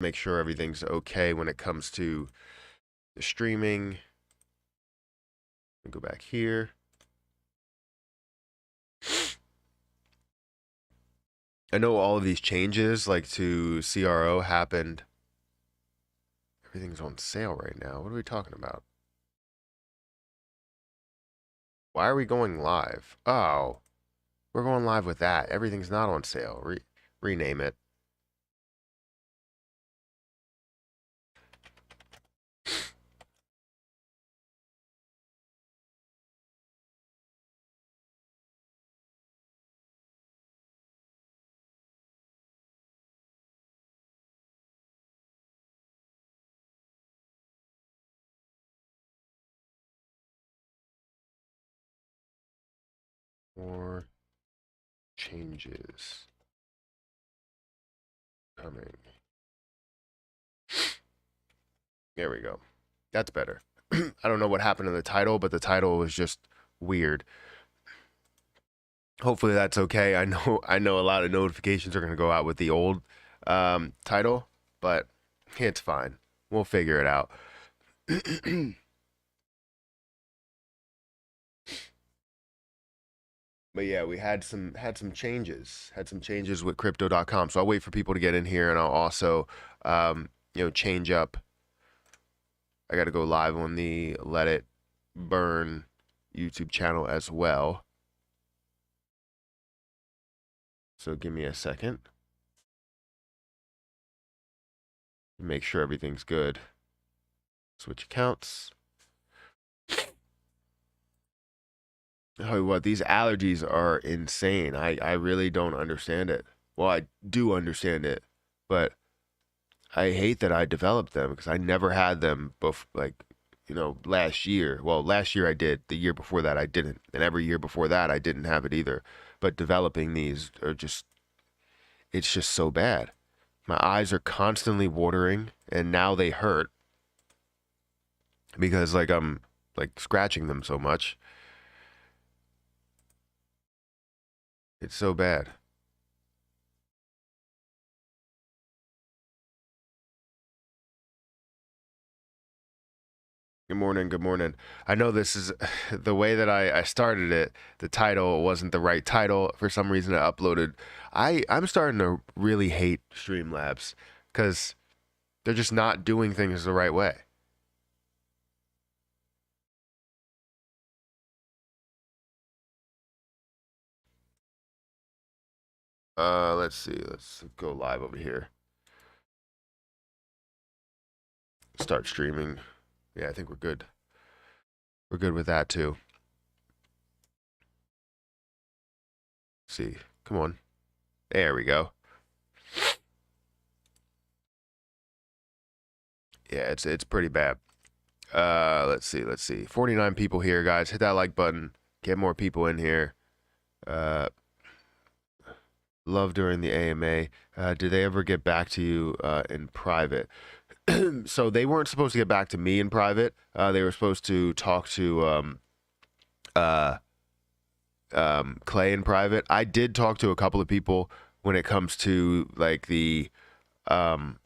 make sure everything's okay when it comes to the streaming. Go back here. I know all of these changes, like to CRO, happened. Everything's on sale right now. What are we talking about? Why are we going live? Oh, we're going live with that. Everything's not on sale. Rename it. More changes coming. There we go. That's better. I don't know what happened to the title, but the title was just weird. Hopefully that's okay. I know a lot of notifications are going to go out with the old title, but it's fine. We'll figure it out. But yeah, we had some changes. Had some changes with crypto.com. So I'll wait for people to get in here, and I'll also change up. I got to go live on the Let It Burn YouTube channel as well. So give me a second. Make sure everything's good. Switch accounts. Oh, what? These allergies are insane. I really don't understand it. Well, I do understand it, but I hate that I developed them because I never had them last year. Well, last year I did. The year before that I didn't. And every year before that I didn't have it either. But developing these are it's just so bad. My eyes are constantly watering and now they hurt because I'm scratching them so much. It's so bad. Good morning. Good morning. I know this is the way that I started it. The title wasn't the right title. For some reason, I uploaded. I'm starting to really hate Streamlabs because they're just not doing things the right way. Let's see. Let's go live over here. Start streaming. Yeah, I think we're good. We're good with that too. Let's see. Come on. There we go. Yeah, it's pretty bad. Let's see. 49 people here, guys. Hit that like button. Get more people in here. Love during the AMA. Did they ever get back to you in private? So they weren't supposed to get back to me in private. They were supposed to talk to uh, Clay in private. I did talk to a couple of people when it comes to um,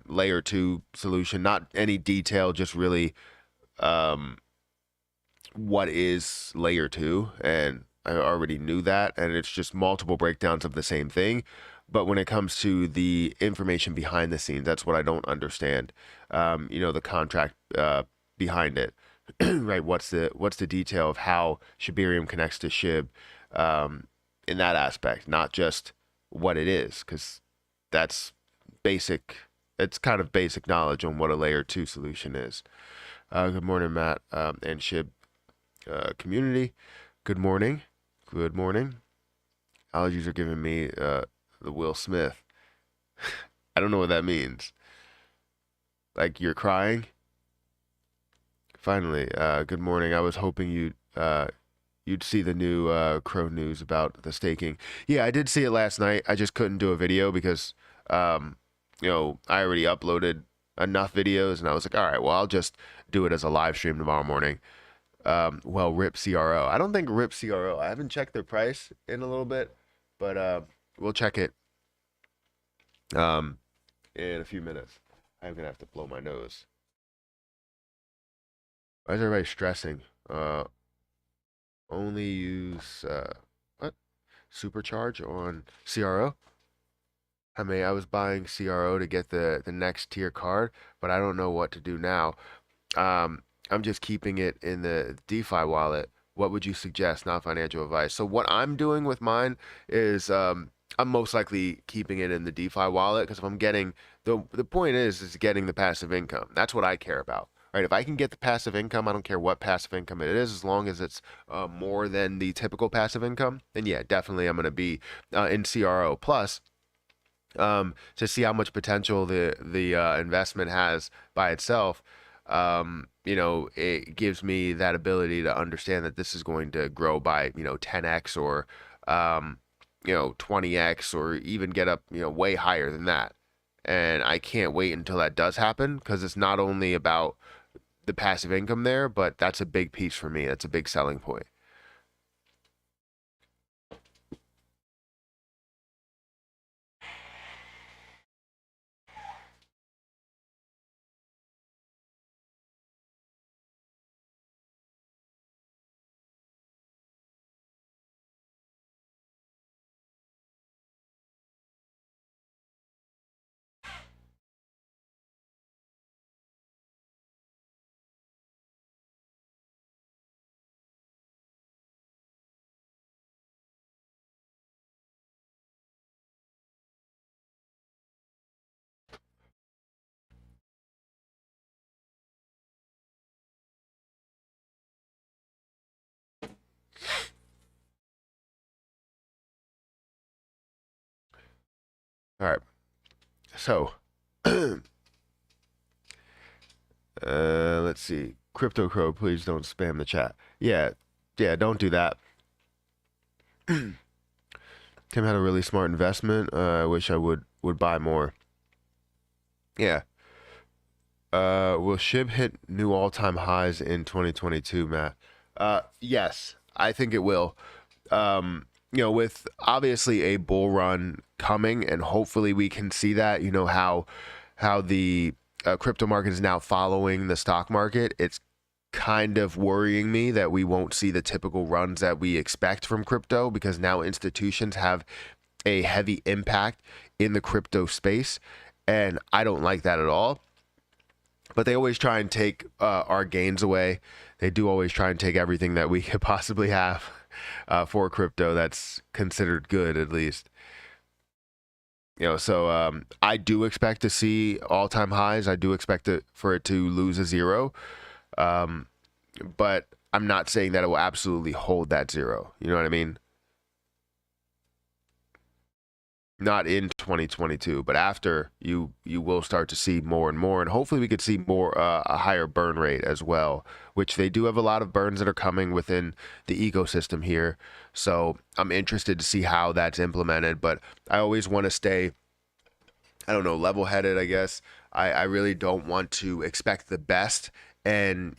layer 2 solution. Not any detail, just really what is layer 2, and I already knew that, and it's just multiple breakdowns of the same thing. But when it comes to the information behind the scenes, that's what I don't understand. The contract behind it, right? What's the detail of how Shibarium connects to Shib in that aspect, not just what it is, because that's basic. It's kind of basic knowledge on what a layer 2 solution is. Good morning, Matt and Shib community. Good morning. Good morning. Allergies are giving me the Will Smith. I don't know what that means. Like you're crying? Finally, good morning. I was hoping you'd see the new Crow news about the staking. Yeah, I did see it last night. I just couldn't do a video because I already uploaded enough videos and I was like, all right, well, I'll just do it as a live stream tomorrow morning. Well, RIP CRO. I don't think RIP CRO. I haven't checked their price in a little bit, but we'll check it um, in a few minutes. I'm gonna have to blow my nose. Why is everybody stressing? Only use what? Supercharge on CRO? I mean, I was buying CRO to get the next tier card, but I don't know what to do now. I'm just keeping it in the DeFi wallet. What would you suggest? Not financial advice. So what I'm doing with mine is I'm most likely keeping it in the DeFi wallet because if I'm getting the point is getting the passive income. That's what I care about. Right? If I can get the passive income, I don't care what passive income it is, as long as it's more than the typical passive income, then yeah, definitely I'm going to be in CRO. Plus, to see how much potential the investment has by itself. It gives me that ability to understand that this is going to grow by 10x or 20x or even get up way higher than that. And I can't wait until that does happen because it's not only about the passive income there, but that's a big piece for me. That's a big selling point. All right. So, let's see. Crypto Crow, please don't spam the chat. Yeah, yeah, don't do that. Tim had a really smart investment. I wish I would buy more. Yeah. Will SHIB hit new all-time highs in 2022, Matt? Yes, I think it will. With obviously a bull run coming, and hopefully we can see that. You know how the crypto market is now following the stock market. It's kind of worrying me that we won't see the typical runs that we expect from crypto because now institutions have a heavy impact in the crypto space, and I don't like that at all. But they always try and take our gains away. They do always try and take everything that we could possibly have for crypto that's considered good, at least. So I do expect to see all-time highs. I do expect for it to lose a zero. Um, but I'm not saying that it will absolutely hold that zero. You know what I mean? Not in 2022, but after you will start to see more and more, and hopefully we could see more a higher burn rate as well, which they do have a lot of burns that are coming within the ecosystem here. So I'm interested to see how that's implemented, but I always want to stay, I don't know, level-headed, I guess. I really don't want to expect the best and,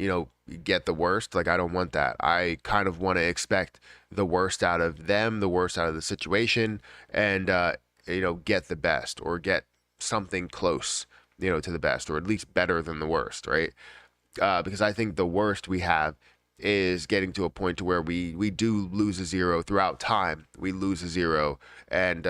get the worst. Like, I don't want that. I kind of want to expect the worst out of them, the worst out of the situation, and, get the best or get something close, to the best or at least better than the worst, right? Because I think the worst we have is getting to a point to where we do lose a zero throughout time. We lose a zero, and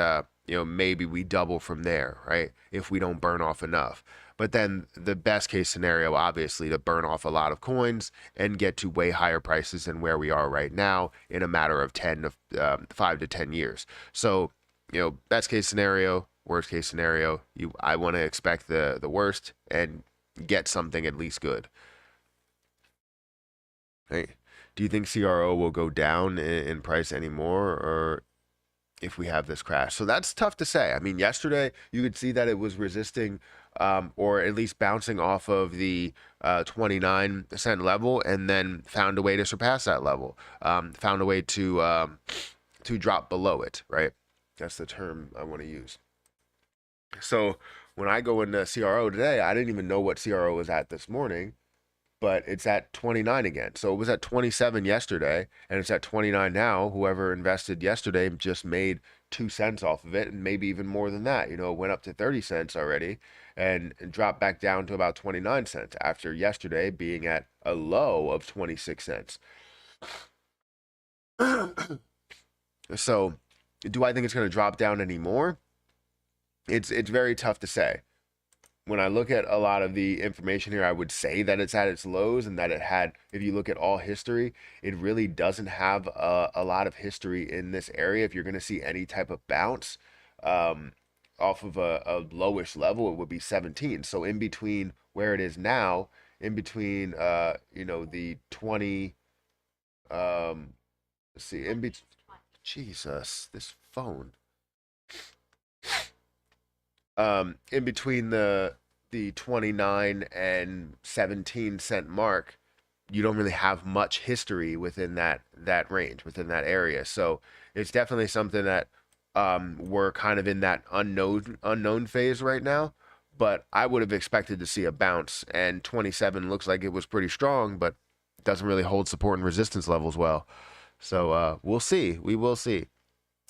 maybe we double from there, right? If we don't burn off enough. But then the best case scenario, obviously, to burn off a lot of coins and get to way higher prices than where we are right now in a matter of 5 to 10 years. So, best case scenario, worst case scenario, I want to expect the worst and get something at least good. Right? Do you think CRO will go down in price anymore, or if we have this crash? So that's tough to say. I mean, yesterday you could see that it was resisting, or at least bouncing off of the 29 cent level, and then found a way to surpass that level. Found a way to drop below it. Right? That's the term I want to use. So when I go into CRO today, I didn't even know what CRO was at this morning. but it's at 29 again. So it was at 27 yesterday and it's at 29 now. Whoever invested yesterday just made 2 cents off of it, and maybe even more than that. You know, it went up to 30 cents already and dropped back down to about 29 cents after yesterday being at a low of 26 cents. So, do I think it's going to drop down anymore? It's very tough to say. When I look at a lot of the information here, I would say that it's at its lows and that it had, if you look at all history, it really doesn't have a lot of history in this area. If you're going to see any type of bounce um, off of a lowish level, it would be 17. So in between where it is now, in between, the 20, let's see, in between, Jesus, this phone. In between the 29 and 17 cent mark, you don't really have much history within that range, within that area. So it's definitely something that we're kind of in that unknown phase right now. But I would have expected to see a bounce, and 27 looks like it was pretty strong, but doesn't really hold support and resistance levels well. So we'll see. We will see.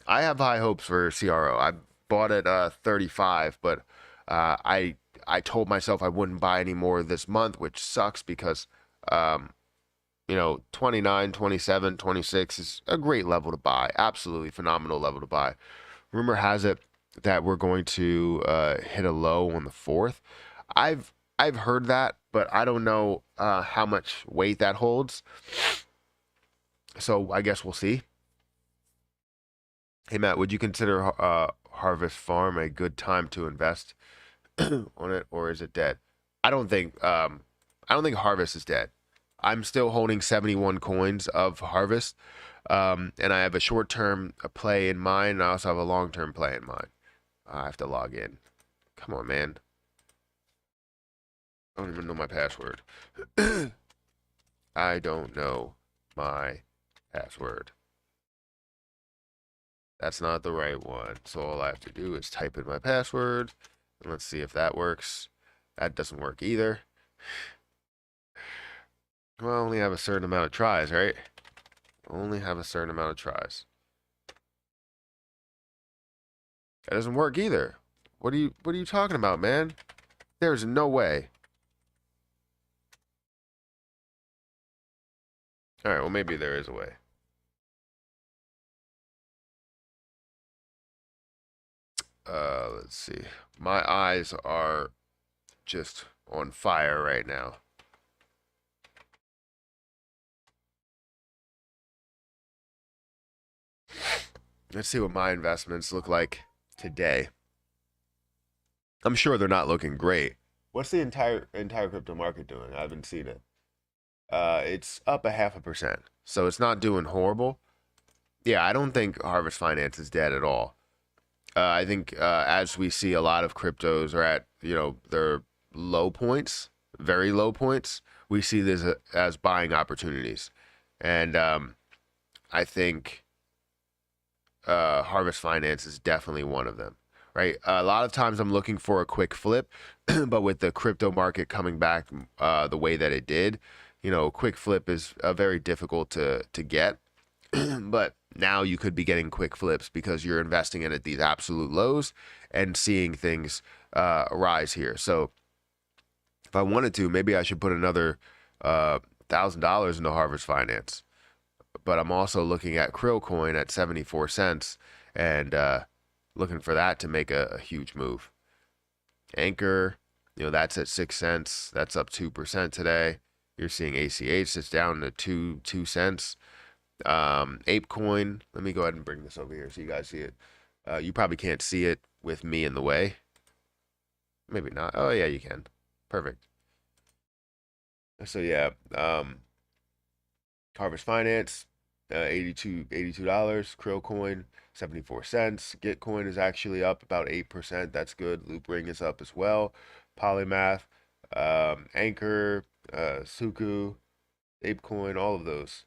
I have high hopes for CRO. I bought it 35, but I told myself I wouldn't buy any more this month, which sucks because um, 29, 27, 26 is a great level to buy. Absolutely phenomenal level to buy. Rumor has it that we're going to hit a low on the 4th. I've heard that, but I don't know how much weight that holds. So I guess we'll see. Hey Matt, would you consider Harvest Farm a good time to invest on it, or is it dead? I don't think I don't think Harvest is dead. I'm still holding 71 coins of Harvest, and I have a short-term play in mind, and I also have a long-term play in mind. I have to log in. Come on, man. I don't even know my password. I don't know my password. That's not the right one. So all I have to do is type in my password. And let's see if that works. That doesn't work either. Well, I only have a certain amount of tries, right? Only have a certain amount of tries. That doesn't work either. What are you talking about, man? There's no way. All right, well maybe there is a way. Let's see. My eyes are just on fire right now. Let's see what my investments look like today. I'm sure they're not looking great. What's the entire crypto market doing? I haven't seen it. It's up a 0.5%, so it's not doing horrible. Yeah, I don't think Harvest Finance is dead at all. I think as we see a lot of cryptos are at their low points, very low points, we see this as buying opportunities, and I think Harvest Finance is definitely one of them. Right, a lot of times I'm looking for a quick flip, but with the crypto market coming back the way that it did, quick flip is very difficult to get. But now you could be getting quick flips because you're investing in at these absolute lows and seeing things rise here. So if I wanted to, maybe I should put another $1,000 into Harvest Finance. But I'm also looking at Krill Coin at 74 cents and looking for that to make a huge move. Anchor, that's at 6 cents. That's up 2% today. You're seeing ACH, it's down to 2 cents. ApeCoin, let me go ahead and bring this over here so you guys see it. You probably can't see it with me in the way. Maybe not. Oh yeah, you can. Perfect. So yeah, Harvest Finance, $82. Krill Coin, 74 cents. Gitcoin is actually up about 8%. That's good. Loop Ring is up as well. Polymath, Anchor, Suku, ApeCoin, all of those.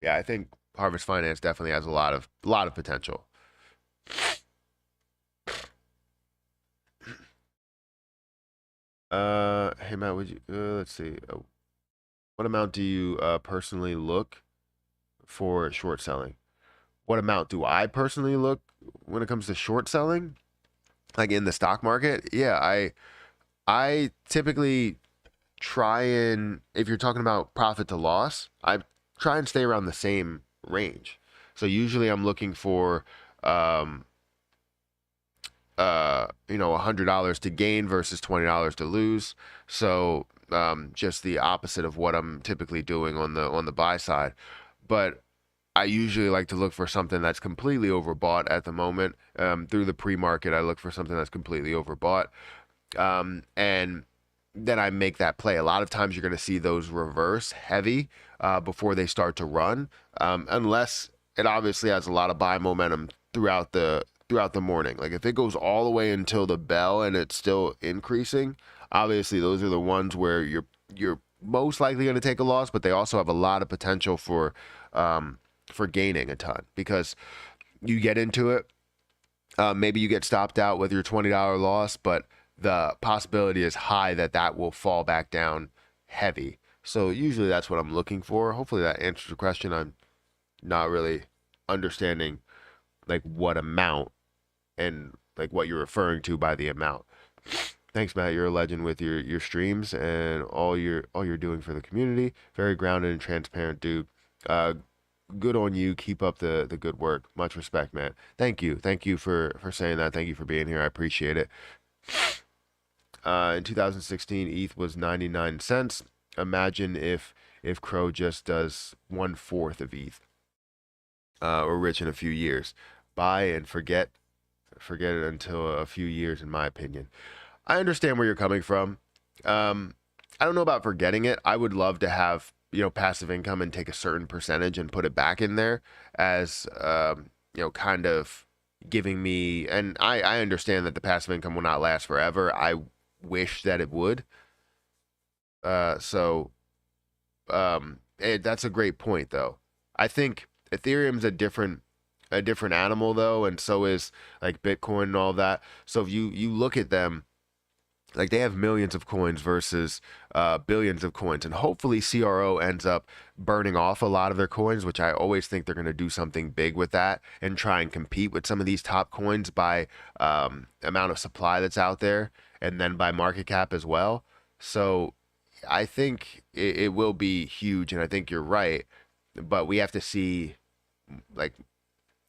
Yeah, I think Harvest Finance definitely has a lot of potential. Hey Matt, would you let's see. What amount do you personally look for short selling? What amount do I personally look when it comes to short selling? Like in the stock market? Yeah, I typically try and if you're talking about profit to loss, I try and stay around the same range. So usually I'm looking for um $100 to gain versus $20 to lose. So just the opposite of what I'm typically doing on the buy side. But I usually like to look for something that's completely overbought at the moment. Through the pre-market, I look for something that's completely overbought, and then I make that play. A lot of times, you're going to see those reverse heavy before they start to run, unless it obviously has a lot of buy momentum throughout the morning. Like if it goes all the way until the bell and it's still increasing, obviously those are the ones where you're most likely going to take a loss, but they also have a lot of potential for gaining a ton because you get into it. Maybe you get stopped out with your $20 loss, but the possibility is high that that will fall back down heavy. So usually that's what I'm looking for. Hopefully that answers the question. I'm not really understanding like what amount and like what you're referring to by the amount. Thanks, Matt. You're a legend with your streams and all you're doing for the community. Very grounded and transparent, dude. Uh, Good on you. Keep up the good work. Much respect, man. Thank you. Thank you for saying that. Thank you for being here. I appreciate it. In 2016, ETH was 99 cents. Imagine if Crow just does 1/4 of ETH. We're rich in a few years. Buy and forget it until a few years, in my opinion. I understand where you're coming from. I don't know about forgetting it. I would love to have, passive income and take a certain percentage and put it back in there as, kind of giving me, and I understand that the passive income will not last forever. I wish that it would. So, that's a great point, though. I think Ethereum's a different animal though, and so is like Bitcoin and all that. So if you look at them, like they have millions of coins versus billions of coins, and hopefully CRO ends up burning off a lot of their coins, which I always think they're going to do something big with that and try and compete with some of these top coins by amount of supply that's out there, and then by market cap as well. So I think it will be huge, and I think you're right, but we have to see like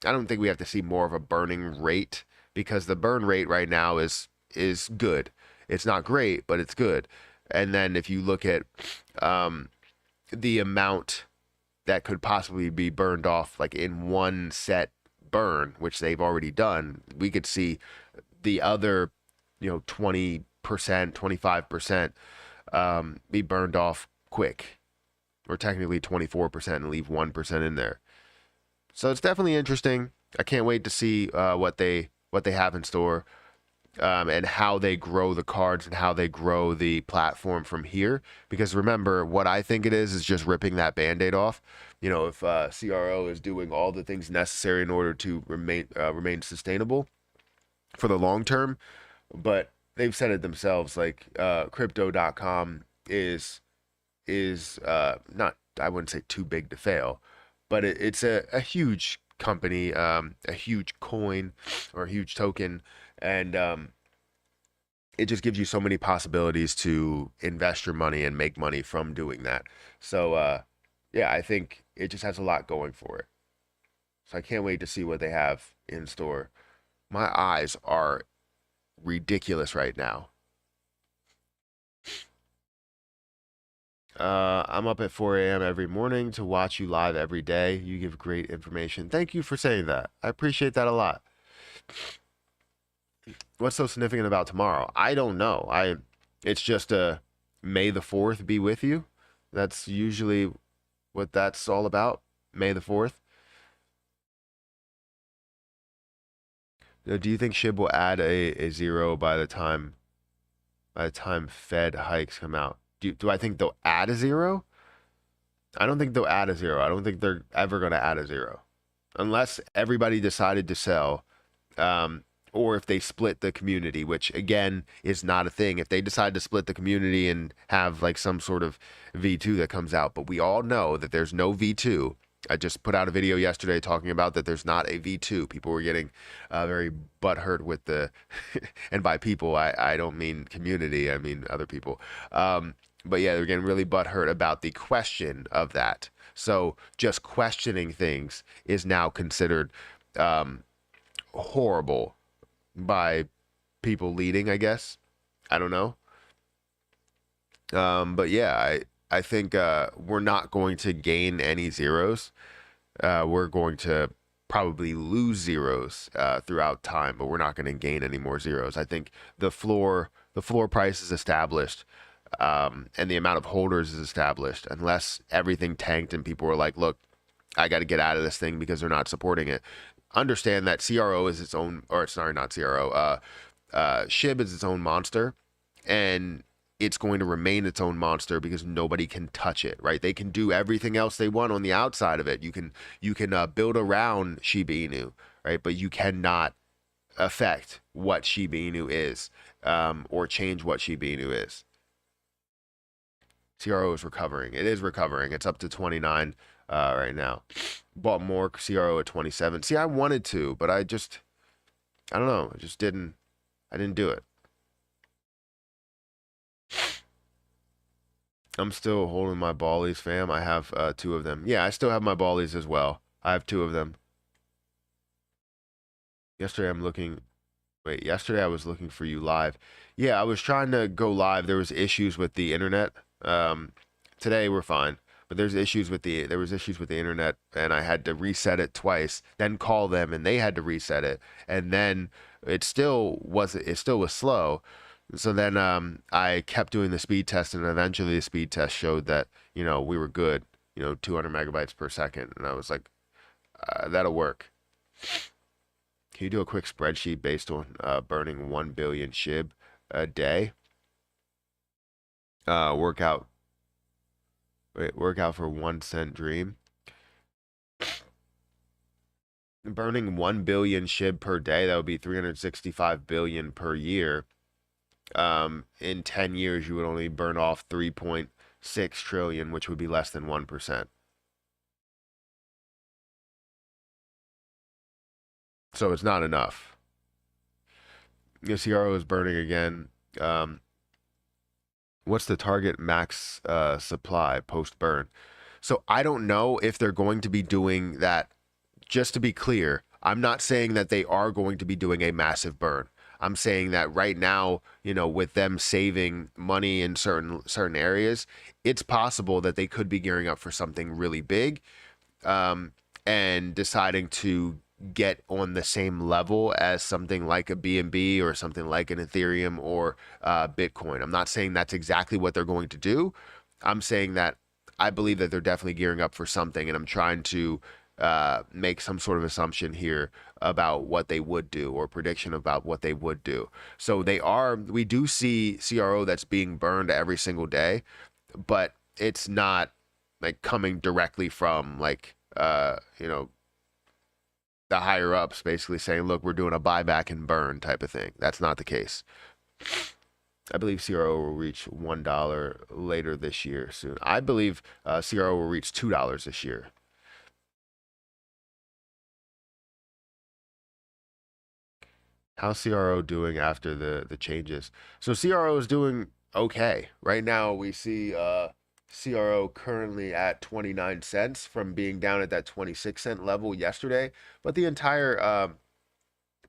I don't think we have to see more of a burning rate because the burn rate right now is good. It's not great, but it's good. And then if you look at the amount that could possibly be burned off, like in one set burn, which they've already done, we could see the other, 20%, 25% be burned off quick, or technically 24% and leave 1% in there. So it's definitely interesting. I can't wait to see what they have in store, and how they grow the cards and how they grow the platform from here. Because remember, what I think it is just ripping that band-aid off. If CRO is doing all the things necessary in order to remain sustainable for the long term, but they've said it themselves. Like crypto.com is not, I wouldn't say too big to fail, but it's a huge company, a huge coin or a huge token, and it just gives you so many possibilities to invest your money and make money from doing that. So yeah, I think it just has a lot going for it. So I can't wait to see what they have in store. My eyes are ridiculous right now. I'm up at 4 a.m. every morning to watch you live every day. You give great information. Thank you for saying that. I appreciate that a lot. What's so significant about tomorrow? I don't know. It's just a May the 4th be with you. That's usually what that's all about. May the 4th. Do you think SHIB will add a zero by the time Fed hikes come out? Do I think they'll add a zero? I don't think they'll add a zero. I don't think they're ever going to add a zero unless everybody decided to sell. or if they split the community, which again is not a thing. If they decide to split the community and have like some sort of V2 that comes out, but we all know that there's no V2. I just put out a video yesterday talking about that there's not a V2. People were getting very butthurt with the, and by people, I don't mean community, I mean other people. But yeah, they're getting really butthurt about the question of that. So just questioning things is now considered um, horrible by people leading, I guess. I don't know. But yeah, I think we're not going to gain any zeros. We're going to probably lose zeros throughout time, but we're not going to gain any more zeros. I think the floor price is established, and the amount of holders is established. Unless everything tanked and people were like, "Look, I got to get out of this thing because they're not supporting it." Understand that CRO is its own, or sorry, not CRO. SHIB is its own monster, and it's going to remain its own monster because nobody can touch it, right? They can do everything else they want on the outside of it. You can build around Shiba Inu, right? But you cannot affect what Shiba Inu is, or change what Shiba Inu is. CRO is recovering. It is recovering. It's up to 29 right now. Bought more CRO at 27. See, I wanted to, but I don't know. I didn't do it. I'm still holding my ballies, fam. I have two of them. Yeah, I still have my ballies as well. I have two of them. Yesterday I was looking for you live. Yeah, I was trying to go live. There was issues with the internet. Um, Today we're fine, but there was issues with the internet, and I had to reset it twice, then call them, and they had to reset it, and then it still was slow. So then I kept doing the speed test, and eventually the speed test showed that we were good, 200 megabytes per second, and I was like, that'll work. Can you do a quick spreadsheet based on burning 1 billion SHIB a day? Workout. Wait, workout for 1 cent dream. Burning 1 billion SHIB per day, that would be 365 billion per year. In 10 years, you would only burn off 3.6 trillion, which would be less than 1%. So it's not enough. The CRO is burning again. What's the target max supply post burn? So I don't know if they're going to be doing that. Just to be clear, I'm not saying that they are going to be doing a massive burn. I'm saying that right now, with them saving money in certain areas, it's possible that they could be gearing up for something really big, and deciding to get on the same level as something like a BNB or something like an Ethereum or Bitcoin. I'm not saying that's exactly what they're going to do. I'm saying that I believe that they're definitely gearing up for something, and I'm trying to make some sort of assumption here about what they would do, or prediction about what they would do. So we do see CRO that's being burned every single day, but it's not like coming directly from like the higher ups basically saying, look, we're doing a buyback and burn type of thing. That's not the case. I believe CRO will reach $1 later this year soon. I believe CRO will reach $2 this year. How's CRO doing after the changes? So CRO is doing okay. Right now we see CRO currently at 29 cents from being down at that 26-cent level yesterday. But the entire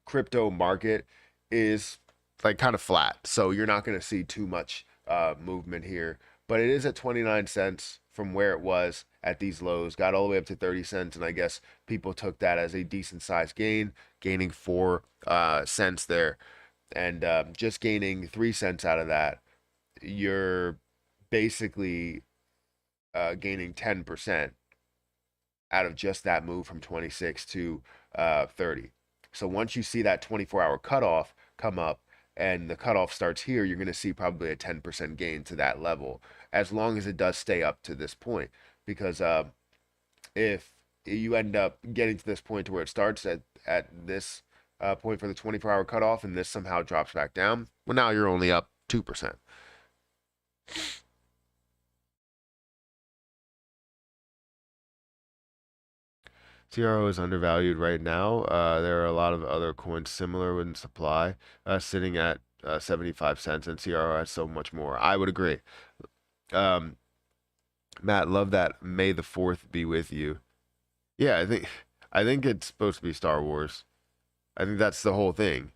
crypto market is like kind of flat. So you're not going to see too much movement here. But it is at 29 cents from where it was at these lows, got all the way up to 30 cents. And I guess people took that as a decent sized gain, gaining 4 cents there. And just gaining 3 cents out of that, you're basically gaining 10% out of just that move from 26 to 30. So once you see that 24-hour cutoff come up and the cutoff starts here, you're going to see probably a 10% gain to that level, as long as it does stay up to this point. Because if you end up getting to this point to where it starts at this point for the 24-hour cutoff, and this somehow drops back down. Well, now you're only up 2%. CRO is undervalued right now. There are a lot of other coins similar in supply, sitting at 75 cents, and CRO has so much more. I would agree. Um, Matt, love that. May the Fourth be with you. Yeah, I think it's supposed to be Star Wars. I think that's the whole thing.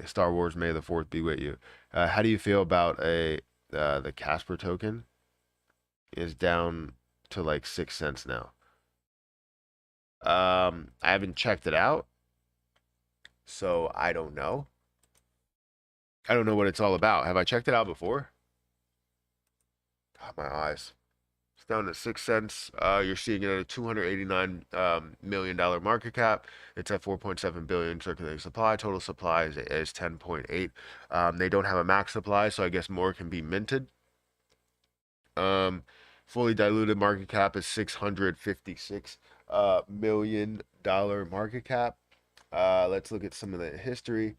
Star Wars, May the Fourth be with you. How do you feel about the Casper token is down to like 6 cents now? I haven't checked it out, so I don't know. I don't know what it's all about. Have I checked it out before? God, my eyes. It's down to 6 cents. You're seeing it at a $289 million market cap. It's at 4.7 billion circulating supply. Total supply is 10.8. They don't have a max supply, so I guess more can be minted. Fully diluted market cap is $656 million market cap. Let's look at some of the history.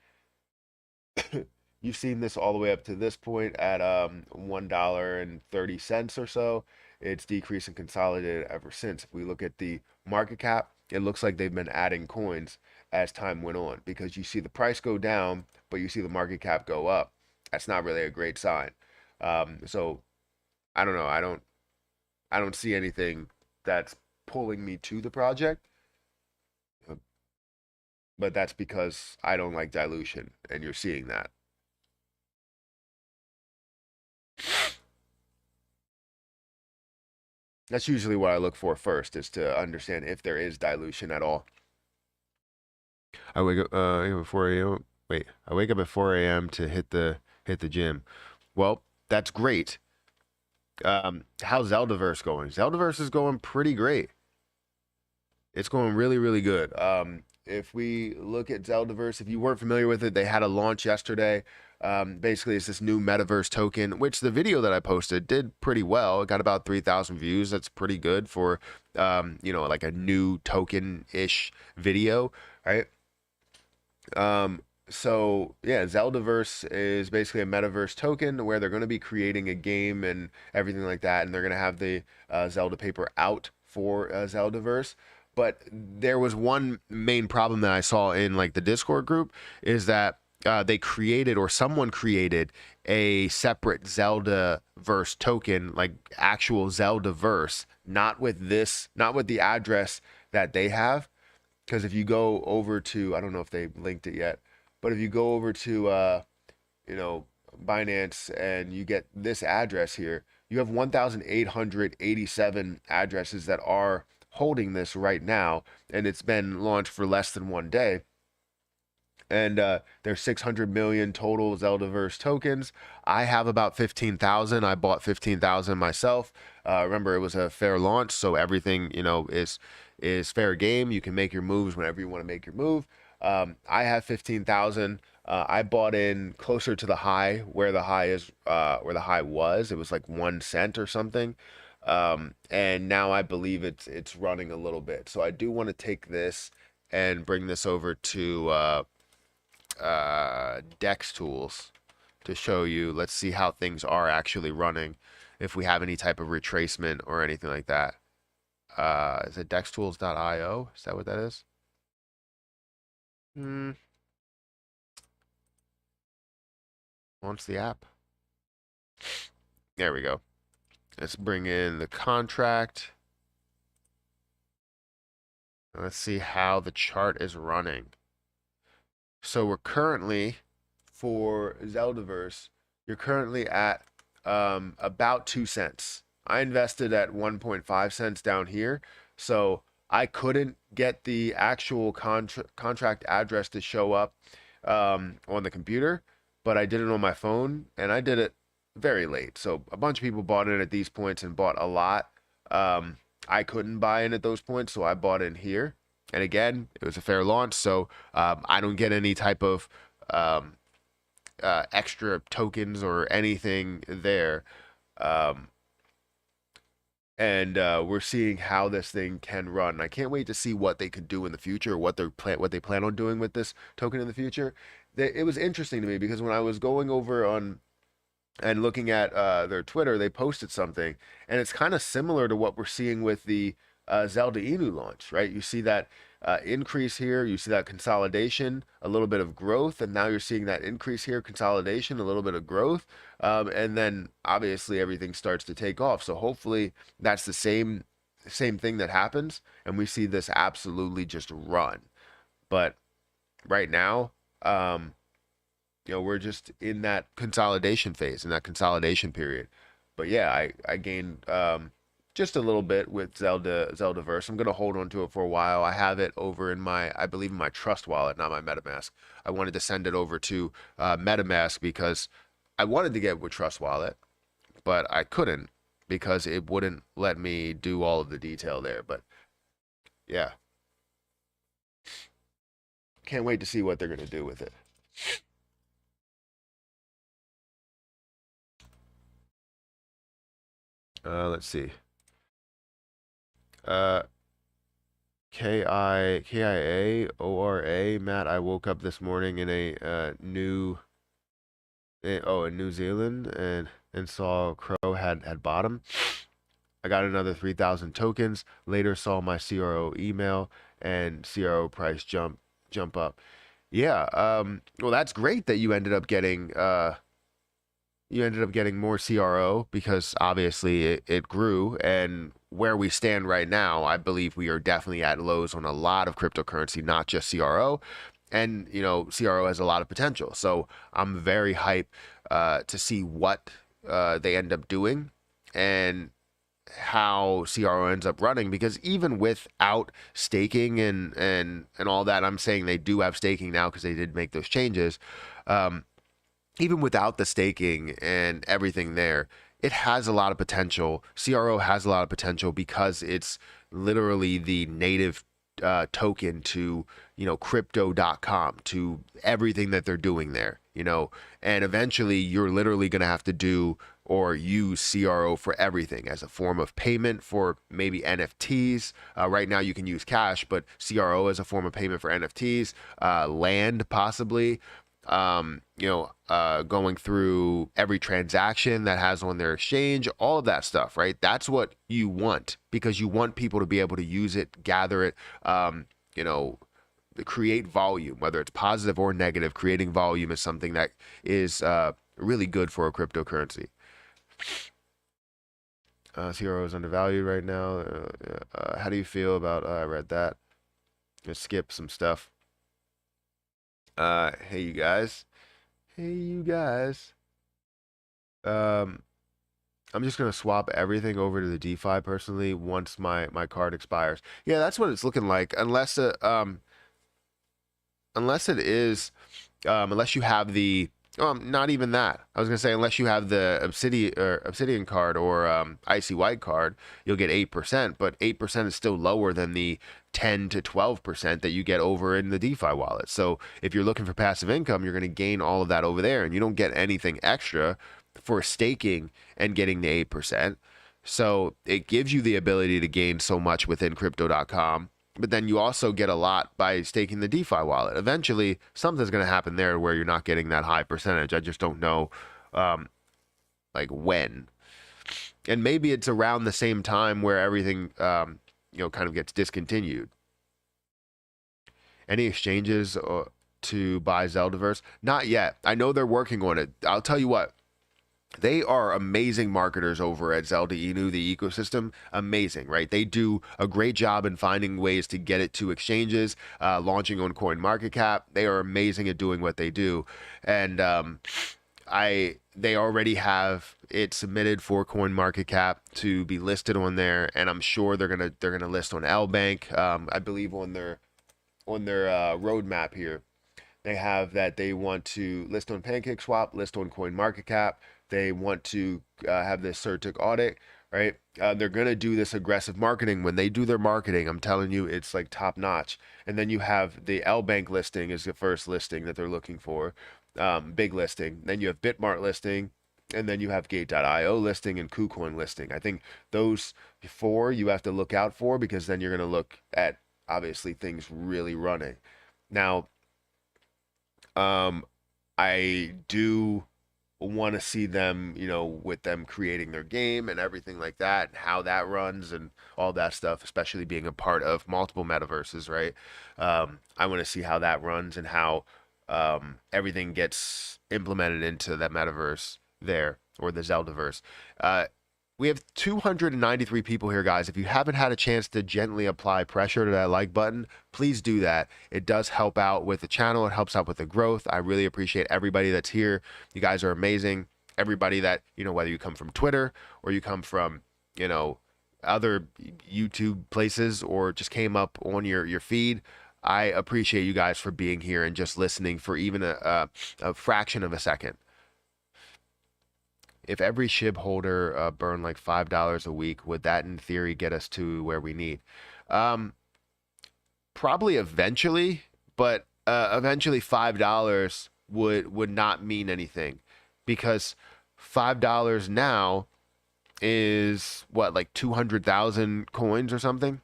You've seen this all the way up to this point at $1.30 or so. It's decreased and consolidated ever since. If we look at the market cap, it looks like they've been adding coins as time went on, because you see the price go down, but you see the market cap go up. That's not really a great sign. So I don't know. I don't see anything that's pulling me to the project, but that's because I don't like dilution, and you're seeing that. That's usually what I look for first, is to understand if there is dilution at all. I wake up at 4 a.m. Wait, I wake up at 4 a.m. to hit the gym. Well, that's great. How's Zeldaverse going? Zeldaverse is going pretty great. It's going really, really good. If we look at Zeldaverse, if you weren't familiar with it, they had a launch yesterday. Basically, it's this new metaverse token, which the video that I posted did pretty well. It got about 3,000 views. That's pretty good for, like a new token-ish video, right? So yeah, Zeldaverse is basically a metaverse token where they're going to be creating a game and everything like that, and they're going to have the Zelda paper out for Zeldaverse. But there was one main problem that I saw in like the Discord group, is that they created, or someone created, a separate Zelda verse token, like actual Zelda verse, not with the address that they have. Because if you go over to, I don't know if they linked it yet, but if you go over to, you know, Binance, and you get this address here, you have 1,887 addresses that are holding this right now, and it's been launched for less than 1 day. And there's 600 million total Zeldaverse tokens. I have about 15,000. I bought 15,000 myself. Remember, it was a fair launch, so everything, is fair game. You can make your moves whenever you want to make your move. I have 15,000. I bought in closer to the high, where the high is, where the high was. It was like 1 cent or something. And now I believe it's running a little bit. So I do want to take this and bring this over to Dex tools to show you. Let's see how things are actually running, if we have any type of retracement or anything like that. Is it dextools.io? Is that what that is? Launch the app. There we go. Let's bring in the contract. Let's see how the chart is running. So we're currently, for Zeldaverse, you're currently at about 2 cents. I invested at 1.5 cents down here, so I couldn't get the actual contract address to show up on the computer, but I did it on my phone, and I did it very late. So a bunch of people bought in at these points and bought a lot. I couldn't buy in at those points, so I bought in here. And again, it was a fair launch, so I don't get any type of extra tokens or anything there. and we're seeing how this thing can run. I can't wait to see what they could do in the future, or what they plan on doing with this token in the future. It was interesting to me because when I was going over on and looking at their Twitter, they posted something, and it's kind of similar to what we're seeing with the Zelda Inu launch, right? You see that increase here, you see that consolidation, a little bit of growth, and now you're seeing that increase here, consolidation, a little bit of growth, and then obviously everything starts to take off. So hopefully that's the same thing that happens, and we see this absolutely just run. But right now, we're just in that consolidation phase, in that consolidation period. But yeah, I gained just a little bit with Zeldaverse. I'm gonna hold on to it for a while. I have it over in my, I believe in my Trust wallet, not my MetaMask. I wanted to send it over to MetaMask because I wanted to get with Trust wallet, but I couldn't because it wouldn't let me do all of the detail there. But yeah, can't wait to see what they're gonna do with it. Let's see. Uh, KIAORA, Matt. I woke up this morning in a in New Zealand and saw Crow had bottom. I got another 3,000 tokens. Later saw my CRO email and CRO price jump up. Yeah. Well, that's great that you ended up getting more CRO because obviously it grew. And where we stand right now, I believe we are definitely at lows on a lot of cryptocurrency, not just CRO. And, CRO has a lot of potential. So I'm very hyped to see what they end up doing and how CRO ends up running, because even without staking and all that, I'm saying they do have staking now because they did make those changes. Um, Even without the staking and everything there, it has a lot of potential. CRO has a lot of potential because it's literally the native token to, crypto.com, to everything that they're doing there, and eventually you're literally going to have to do or use CRO for everything as a form of payment for maybe NFTs. Right now you can use cash, but CRO as a form of payment for NFTs, land possibly, going through every transaction that has on their exchange, all of that stuff, right? That's what you want, because you want people to be able to use it, gather it, you know, create volume, whether it's positive or negative. Creating volume is something that is really good for a cryptocurrency. CRO is undervalued right now. How do you feel about? I read that. Let's skip some stuff. Hey you guys. Hey you guys. Um, I'm just gonna swap everything over to the DeFi personally once my card expires. Yeah, that's what it's looking like. Unless it is, unless you have the, not even that. I was gonna say unless you have the Obsidian card or Icy White card, you'll get 8%, but 8% is still lower than the 10 to 12% that you get over in the DeFi wallet. So if you're looking for passive income, you're gonna gain all of that over there, and you don't get anything extra for staking and getting the 8%. So it gives you the ability to gain so much within crypto.com, but then you also get a lot by staking the DeFi wallet. Eventually, something's going to happen there where you're not getting that high percentage. I just don't know, like when. And maybe it's around the same time where everything, kind of gets discontinued. Any exchanges to buy Zeldaverse? Not yet. I know they're working on it. I'll tell you what. They are amazing marketers over at Zelda Inu, the ecosystem. Amazing, right? They do a great job in finding ways to get it to exchanges, launching on CoinMarketCap. They are amazing at doing what they do. And they already have it submitted for CoinMarketCap to be listed on there, and I'm sure they're gonna list on LBank. I believe on their roadmap here, they have that they want to list on PancakeSwap, list on CoinMarketCap. They want to have this CertiK audit, right? They're going to do this aggressive marketing. When they do their marketing, I'm telling you, it's like top notch. And then you have the LBank listing is the first listing that they're looking for, big listing. Then you have Bitmart listing, And then you have Gate.io listing and KuCoin listing. I think those four you have to look out for, because then you're going to look at obviously things really running. Now, I do want to see them, with them creating their game and everything like that, and how that runs and all that stuff, especially being a part of multiple metaverses, right? I want to see how that runs and how everything gets implemented into that metaverse there, or the Zeldaverse. We have 293 people here, guys. If you haven't had a chance to gently apply pressure to that like button, please do that. It does help out with the channel. It helps out with the growth. I really appreciate everybody that's here. You guys are amazing. Everybody that, whether you come from Twitter or you come from, other YouTube places or just came up on your feed, I appreciate you guys for being here and just listening for even a fraction of a second. If every SHIB holder burned like $5 a week, would that in theory get us to where we need? Probably eventually, but eventually $5 would not mean anything, because $5 now is what, like 200,000 coins or something?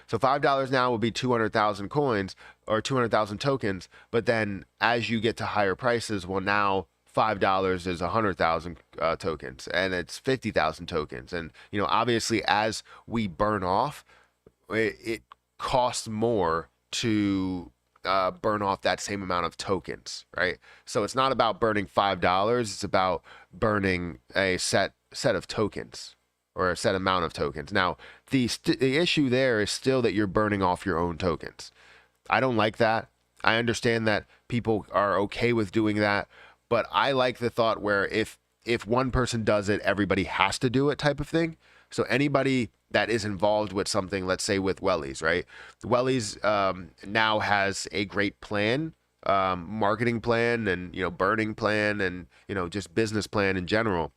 So $5 now will be 200,000 coins or 200,000 tokens, but then as you get to higher prices, well, now $5 is 100,000 tokens, and it's 50,000 tokens. And, obviously as we burn off, it costs more to burn off that same amount of tokens, right? So it's not about burning $5, it's about burning a set of tokens, or a set amount of tokens. Now, the issue there is still that you're burning off your own tokens. I don't like that. I understand that people are okay with doing that, but I like the thought where if one person does it, everybody has to do it, type of thing. So anybody that is involved with something, let's say with Wellies, right? Wellies now has a great plan, marketing plan, and burning plan, and just business plan in general.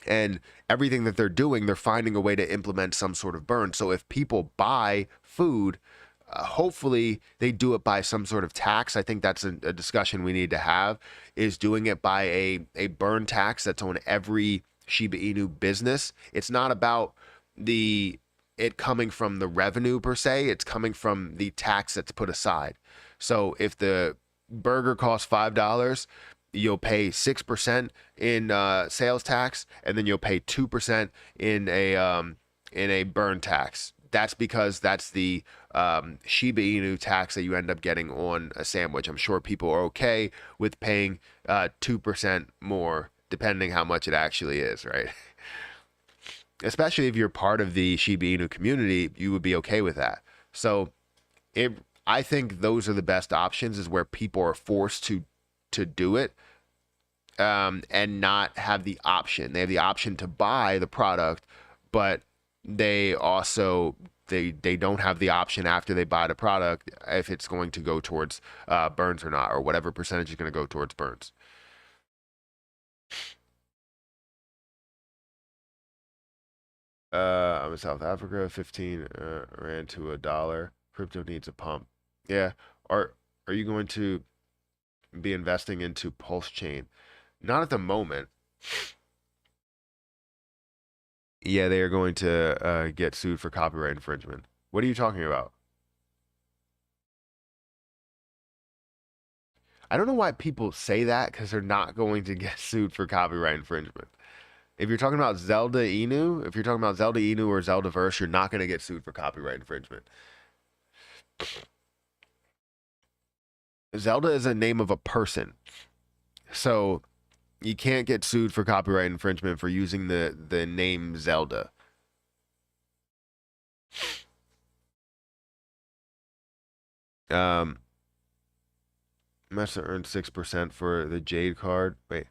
And everything that they're doing, they're finding a way to implement some sort of burn. So if people buy food, hopefully they do it by some sort of tax. I think that's a discussion we need to have, is doing it by a burn tax that's on every Shiba Inu business. It's not about it coming from the revenue per se. It's coming from the tax that's put aside. So if the burger costs $5, you'll pay 6% in sales tax, and then you'll pay 2% in a burn tax. That's because that's the Shiba Inu tax that you end up getting on a sandwich. I'm sure people are okay with paying 2% more, depending how much it actually is, right? Especially if you're part of the Shiba Inu community, you would be okay with that. So I think those are the best options, is where people are forced to do it, and not have the option. They have the option to buy the product, but they also they don't have the option after they buy the product if it's going to go towards burns or not, or whatever percentage is going to go towards burns. I'm in South Africa. 15 ran to $1. Crypto needs a pump. Yeah. Are you going to be investing into Pulse Chain? Not at the moment. Yeah, they are going to get sued for copyright infringement. What are you talking about? I don't know why people say that, because they're not going to get sued for copyright infringement. If you're talking about Zelda Inu, if you're talking about Zelda Inu or Zeldaverse, you're not going to get sued for copyright infringement. Zelda is a name of a person. So you can't get sued for copyright infringement for using the name Zelda. Must have earned 6% for the Jade card. Wait.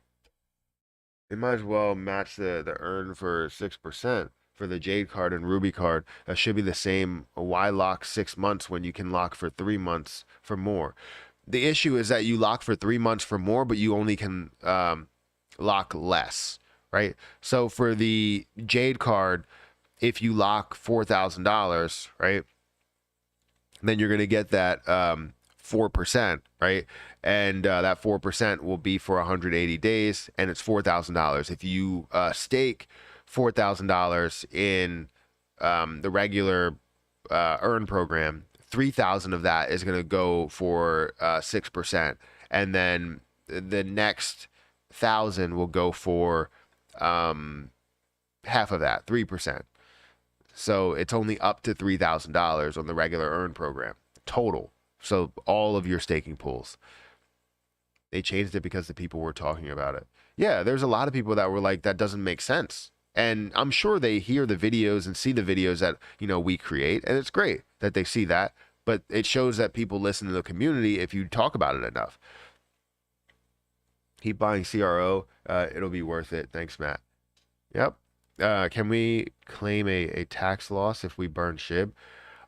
They might as well match the earn for 6% for the Jade card and Ruby card. That should be the same. Why lock 6 months when you can lock for 3 months for more? The issue is that you lock for 3 months for more, but you only can lock less, right? So for the Jade card, if you lock $4,000, right, then you're going to get that 4%, right? And that 4% will be for 180 days, and it's $4,000. If you stake $4,000 in the regular earn program, 3,000 of that is going to go for 6%, and then the next 1,000 will go for half of that, 3%. So it's only up to $3,000 on the regular earn program total. So all of your staking pools. They changed it because the people were talking about it. Yeah, there's a lot of people that were like, that doesn't make sense. And I'm sure they hear the videos and see the videos that, we create, and it's great that they see that, but it shows that people listen to the community if you talk about it enough. Keep buying CRO. It'll be worth it. Thanks, Matt. Yep. Can we claim a tax loss if we burn SHIB?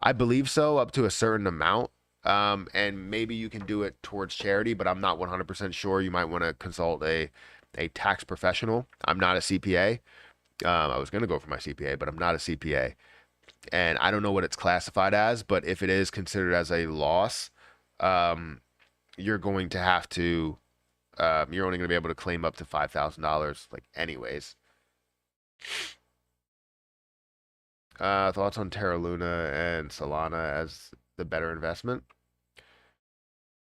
I believe so, up to a certain amount. And maybe you can do it towards charity, but I'm not 100% sure. You might want to consult a tax professional. I'm not a CPA. I was going to go for my CPA, but I'm not a CPA. And I don't know what it's classified as, but if it is considered as a loss, you're going to have to, you're only going to be able to claim up to $5,000, like anyways. Thoughts on Terra Luna and Solana as the better investment?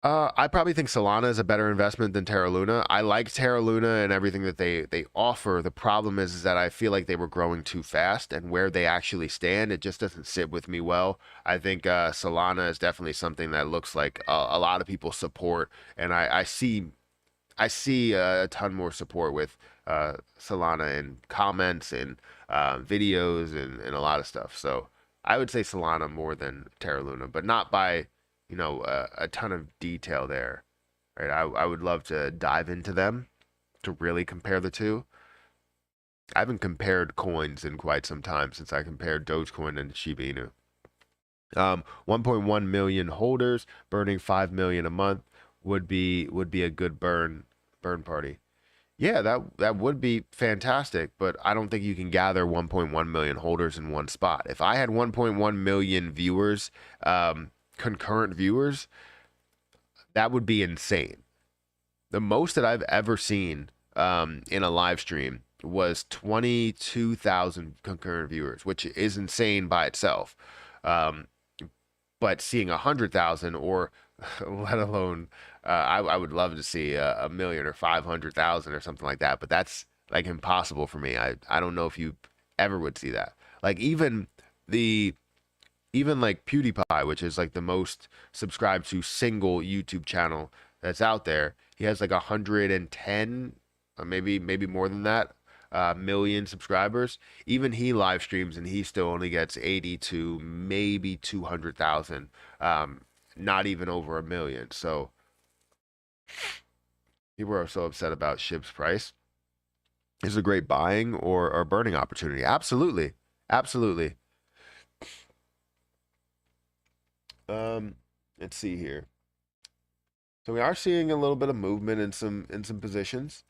I probably think Solana is a better investment than Terra Luna. I like Terra Luna and everything that they offer. The problem is that I feel like they were growing too fast, and where they actually stand, it just doesn't sit with me well. I think Solana is definitely something that looks like a lot of people support, and I see a ton more support with Solana in comments and videos and a lot of stuff. So I would say Solana more than Terra Luna, but not by a ton of detail there. Right? I would love to dive into them to really compare the two. I haven't compared coins in quite some time since I compared Dogecoin and Shiba Inu. 1.1 million holders burning 5 million a month would be a good burn party. Yeah, that would be fantastic, but I don't think you can gather 1.1 million holders in one spot. If I had 1.1 million viewers, concurrent viewers, that would be insane. The most that I've ever seen in a live stream was 22,000 concurrent viewers, which is insane by itself. But seeing 100,000 or let alone I would love to see a million or 500,000 or something like that, but that's like impossible for me. I don't know if you ever would see that. Like even like PewDiePie, which is like the most subscribed to single YouTube channel that's out there, he has like 110, or maybe more than that, million subscribers. Even he live streams and he still only gets 80 to maybe 200,000, not even over a million. So people are so upset about SHIB's price. Is it a great buying or burning opportunity? Absolutely. Absolutely. Let's see here. So we are seeing a little bit of movement in some positions.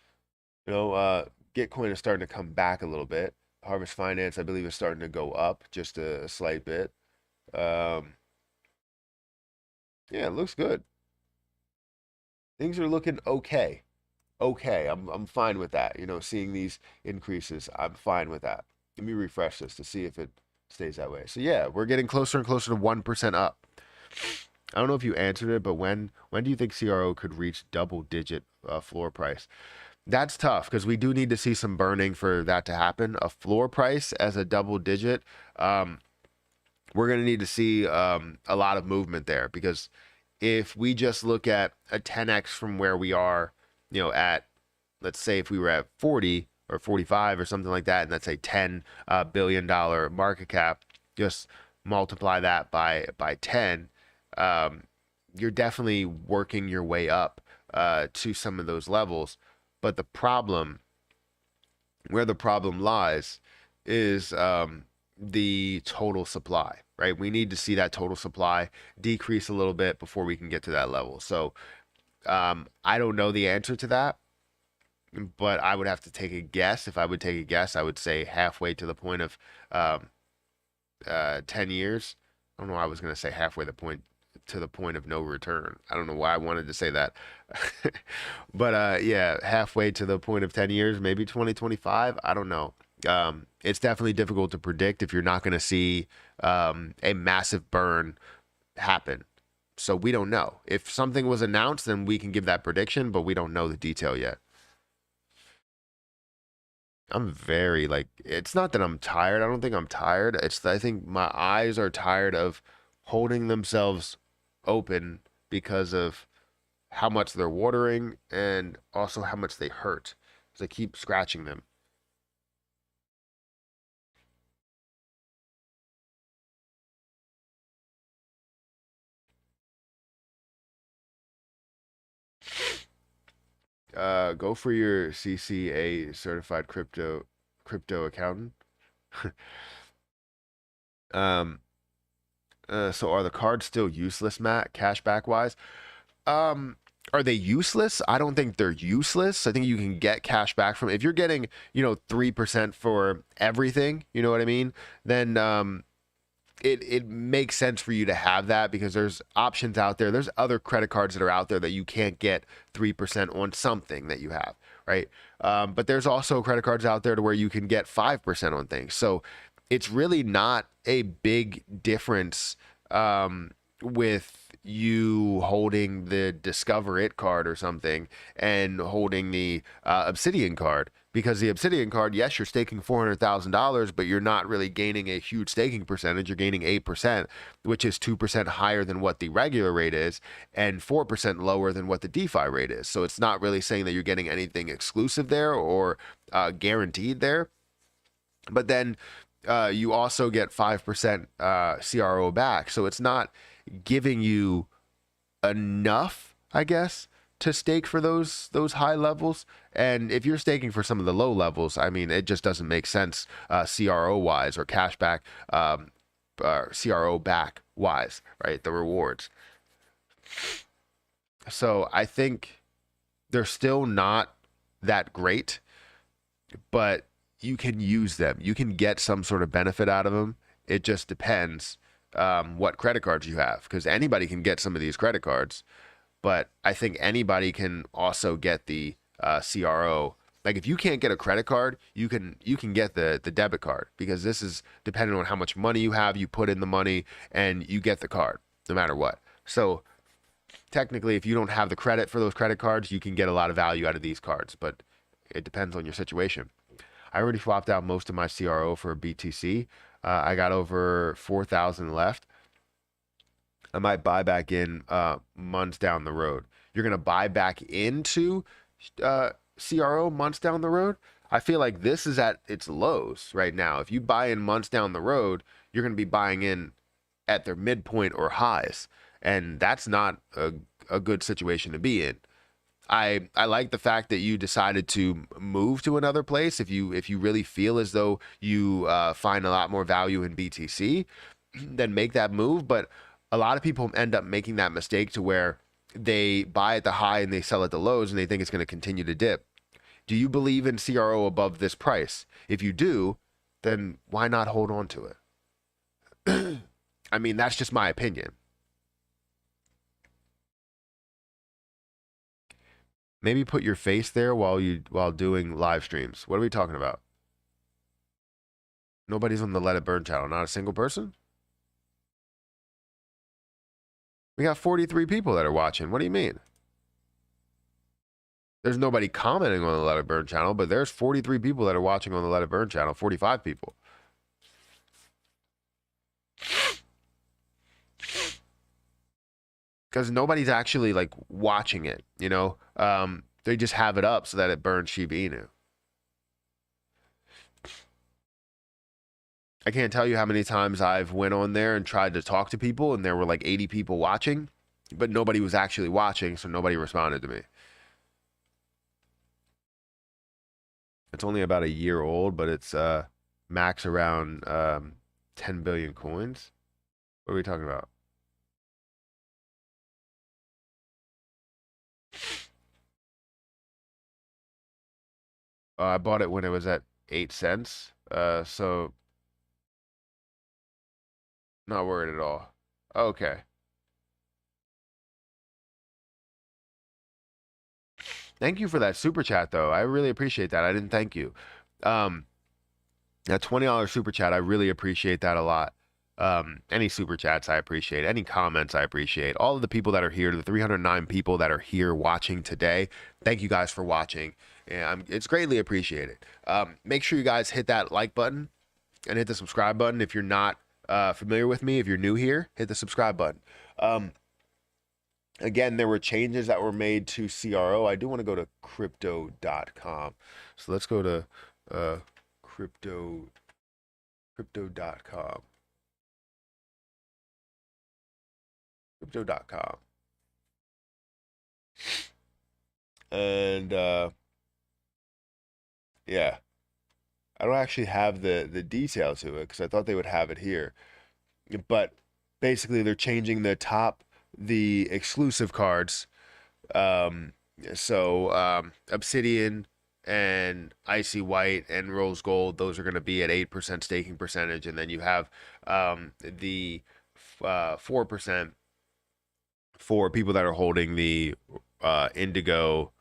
Gitcoin is starting to come back a little bit. Harvest Finance, I believe, is starting to go up just a slight bit. Yeah, it looks good. Things are looking okay. Okay, I'm fine with that. Seeing these increases, I'm fine with that. Let me refresh this to see if it stays that way. So yeah, we're getting closer and closer to 1% up. I don't know if you answered it, but when do you think CRO could reach double-digit floor price? That's tough because we do need to see some burning for that to happen. A floor price as a double-digit, we're going to need to see a lot of movement there, because if we just look at a 10x from where we are, at, let's say if we were at 40 or 45 or something like that, and that's a $10 billion market cap, just multiply that by 10, you're definitely working your way up to some of those levels. But where the problem lies is the total supply, right? We need to see that total supply decrease a little bit before we can get to that level. So I don't know the answer to that, but I would have to take a guess. If I would take a guess, I would say halfway to the point of 10 years. I don't know why I was going to say halfway the point to the point of no return. I don't know why I wanted to say that. But yeah, halfway to the point of 10 years, maybe 2025. I don't know. It's definitely difficult to predict if you're not going to see a massive burn happen. So we don't know. If something was announced, then we can give that prediction, but we don't know the detail yet. I'm very like, it's not that I'm tired. I don't think I'm tired. It's I think my eyes are tired of holding themselves open because of how much they're watering and also how much they hurt. Because I keep scratching them. Go for your CCA certified crypto accountant. Um, so are the cards still useless, Matt, cashback wise? Um, are they useless? I don't think they're useless. I think you can get cash back from if you're getting, 3% for everything, you know what I mean? Then it makes sense for you to have that because there's options out there. There's other credit cards that are out there that you can't get 3% on something that you have, right? But there's also credit cards out there to where you can get 5% on things. So it's really not a big difference with you holding the Discover It card or something and holding the Obsidian card. Because the Obsidian card, yes, you're staking $400,000, but you're not really gaining a huge staking percentage. You're gaining 8%, which is 2% higher than what the regular rate is and 4% lower than what the DeFi rate is. So it's not really saying that you're getting anything exclusive there or guaranteed there. But then you also get 5% CRO back. So it's not giving you enough, I guess, to stake for those high levels. And if you're staking for some of the low levels, I mean, it just doesn't make sense CRO wise or cashback CRO back wise, right? The rewards. So I think they're still not that great, but you can use them. You can get some sort of benefit out of them. It just depends what credit cards you have, because anybody can get some of these credit cards. But I think anybody can also get the CRO. Like if you can't get a credit card, you can get the debit card because this is dependent on how much money you have. You put in the money and you get the card no matter what. So technically, if you don't have the credit for those credit cards, you can get a lot of value out of these cards. But it depends on your situation. I already swapped out most of my CRO for BTC. I got over 4,000 left. I might buy back in months down the road. You're gonna buy back into CRO months down the road. I feel like this is at its lows right now. If you buy in months down the road, you're gonna be buying in at their midpoint or highs, and that's not a good situation to be in. I like the fact that you decided to move to another place. If you really feel as though you find a lot more value in BTC, then make that move. But a lot of people end up making that mistake to where they buy at the high and they sell at the lows and they think it's going to continue to dip. Do you believe in CRO above this price? If you do, then why not hold on to it? I mean, that's just my opinion. Maybe put your face there while doing live streams. What are we talking about? Nobody's on the Let It Burn channel. Not a single person. We got 43 people that are watching. What do you mean? There's nobody commenting on the Let It Burn channel, but there's 43 people that are watching on the Let It Burn channel. 45 people. Because nobody's actually like watching it, you know? They just have it up so that it burns Shiba Inu. I can't tell you how many times I've went on there and tried to talk to people and there were like 80 people watching, but nobody was actually watching, so nobody responded to me. It's only about a year old, but it's max around 10 billion coins. What are we talking about? I bought it when it was at 8 cents. So not worried at all. Okay. Thank you for that super chat, though. I really appreciate that. I didn't thank you. Um, that $20 super chat, I really appreciate that a lot. Any super chats, I appreciate. Any comments, I appreciate. All of the people that are here, the 309 people that are here watching today, thank you guys for watching. And it's greatly appreciated. Make sure you guys hit that like button and hit the subscribe button. If you're not familiar with me, if you're new here, hit the subscribe button. Again, there were changes that were made to CRO. I do want to go to crypto.com. So let's go to crypto.com. Crypto.com. And yeah, I don't actually have the detail to it because I thought they would have it here. But basically, they're changing the exclusive cards. Um, Obsidian and Icy White and Rose Gold, those are going to be at 8% staking percentage. And then you have the 4% for people that are holding the Indigo,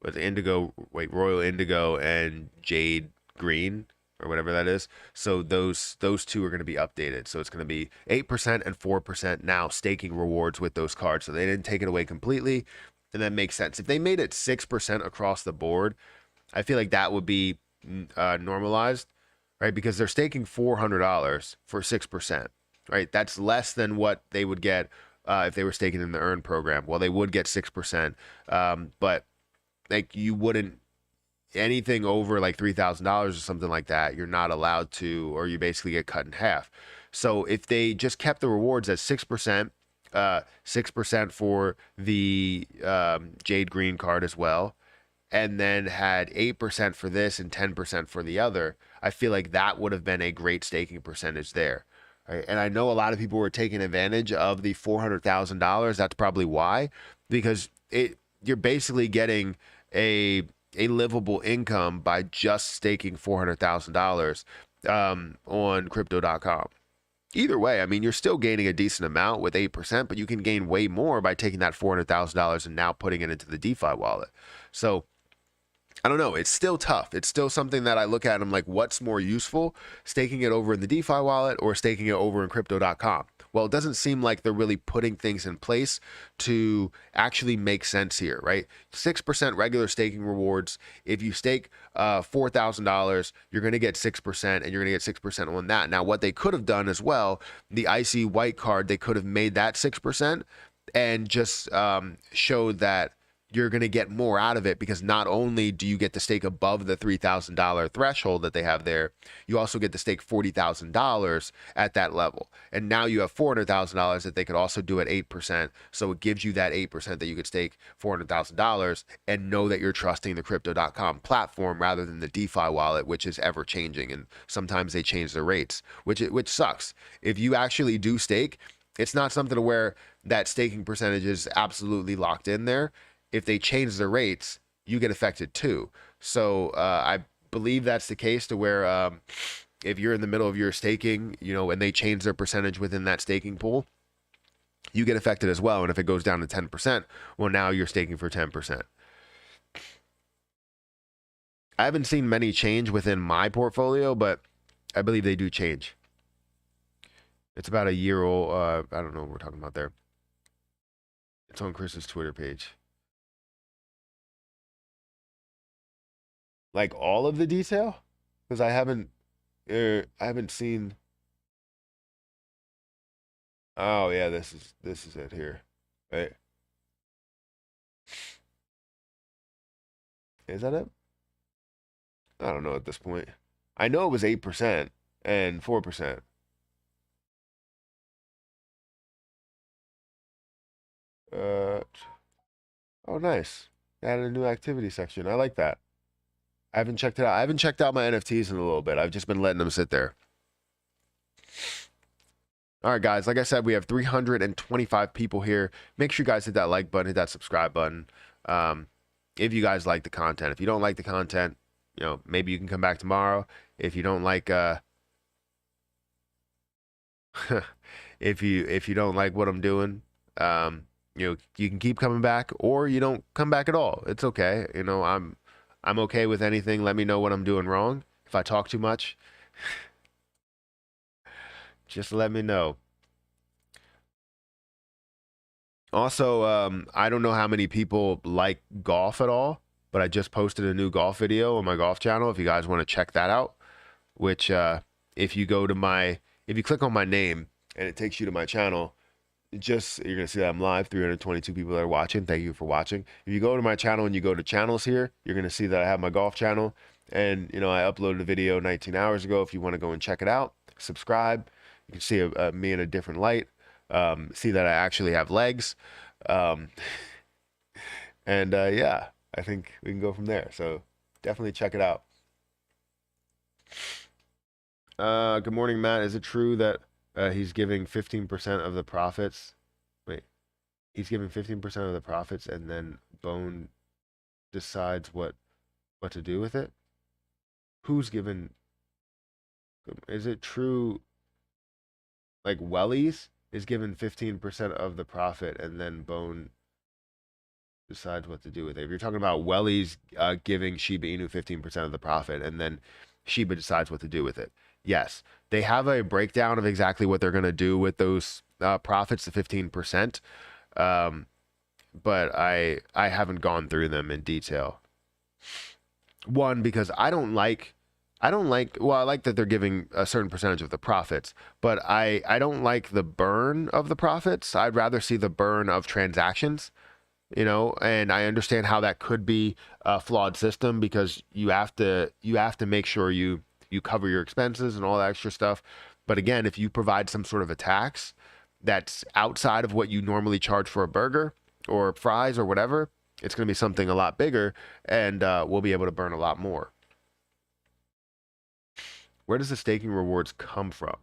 Royal Indigo and Jade Green or whatever that is. So those two are going to be updated. So it's going to be 8% and 4% now staking rewards with those cards. So they didn't take it away completely, and that makes sense. If they made it 6% across the board, I feel like that would be normalized, right? Because they're staking $400 for 6%, right? That's less than what they would get if they were staking in the earn program. Well, they would get 6%, but like you wouldn't, anything over like $3,000 or something like that, you're not allowed to, or you basically get cut in half. So if they just kept the rewards at 6%, 6% for the Jade Green card as well, and then had 8% for this and 10% for the other, I feel like that would have been a great staking percentage there. Right? And I know a lot of people were taking advantage of the $400,000. That's probably why, because you're basically getting a livable income by just staking $400,000 on crypto.com. Either way, I mean, you're still gaining a decent amount with 8%, but you can gain way more by taking that $400,000 and now putting it into the DeFi wallet. So I don't know. It's still tough. It's still something that I look at and I'm like, what's more useful, staking it over in the DeFi wallet or staking it over in crypto.com? Well, it doesn't seem like they're really putting things in place to actually make sense here, right? 6% regular staking rewards. If you stake $4,000, you're going to get 6% and you're going to get 6% on that. Now, what they could have done as well, the Icy White card, they could have made that 6% and just showed that you're going to get more out of it, because not only do you get to stake above the $3,000 threshold that they have there, you also get to stake $40,000 at that level. And now you have $400,000 that they could also do at 8%. So it gives you that 8% that you could stake $400,000 and know that you're trusting the crypto.com platform rather than the DeFi wallet, which is ever changing. And sometimes they change the rates, which sucks. If you actually do stake, it's not something to where that staking percentage is absolutely locked in there. If they change the rates, you get affected too. So I believe that's the case, to where if you're in the middle of your staking, and they change their percentage within that staking pool, you get affected as well. And if it goes down to 10%, well, now you're staking for 10%. I haven't seen many change within my portfolio, but I believe they do change. It's about a year old. I don't know what we're talking about there. It's on Chris's Twitter page. Like all of the detail, because I haven't seen. Oh yeah, this is it here, right? Is that it? I don't know at this point. I know it was 8% and 4%. Uh, oh nice. They added a new activity section. I like that. I haven't checked it out. I haven't checked out my NFTs in a little bit. I've just been letting them sit there. All right, guys. Like I said, we have 325 people here. Make sure you guys hit that like button, hit that subscribe button. If you guys like the content. If you don't like the content, maybe you can come back tomorrow. If you don't like, if you don't like what I'm doing, you can keep coming back, or you don't come back at all. It's okay. I'm okay with anything. Let me know what I'm doing wrong. If I talk too much, just let me know. Also, I don't know how many people like golf at all, but I just posted a new golf video on my golf channel. If you guys want to check that out, which if you go to if you click on my name and it takes you to my channel, you're gonna see that I'm live. 322 people that are watching. Thank you for watching. If you go to my channel and you go to channels here, you're gonna see that I have my golf channel, and I uploaded a video 19 hours ago. If you want to go and check it out, subscribe. You can see me in a different light. See that I actually have legs, um, and yeah, I think we can go from there. So definitely check it out. Good morning, Matt. Is it true that he's giving 15% of the profits? Wait, he's giving 15% of the profits, and then Bone decides what to do with it? Who's given? Is it true? Like Wellies is given 15% of the profit, and then Bone decides what to do with it. If you're talking about Wellies giving Shiba Inu 15% of the profit, and then Shiba decides what to do with it. Yes, they have a breakdown of exactly what they're going to do with those profits, the 15%. But I haven't gone through them in detail. One, because well, I like that they're giving a certain percentage of the profits, but I don't like the burn of the profits. I'd rather see the burn of transactions, and I understand how that could be a flawed system, because you have to make sure you cover your expenses and all that extra stuff. But again, if you provide some sort of a tax that's outside of what you normally charge for a burger or fries or whatever, it's going to be something a lot bigger, and we'll be able to burn a lot more. Where does the staking rewards come from?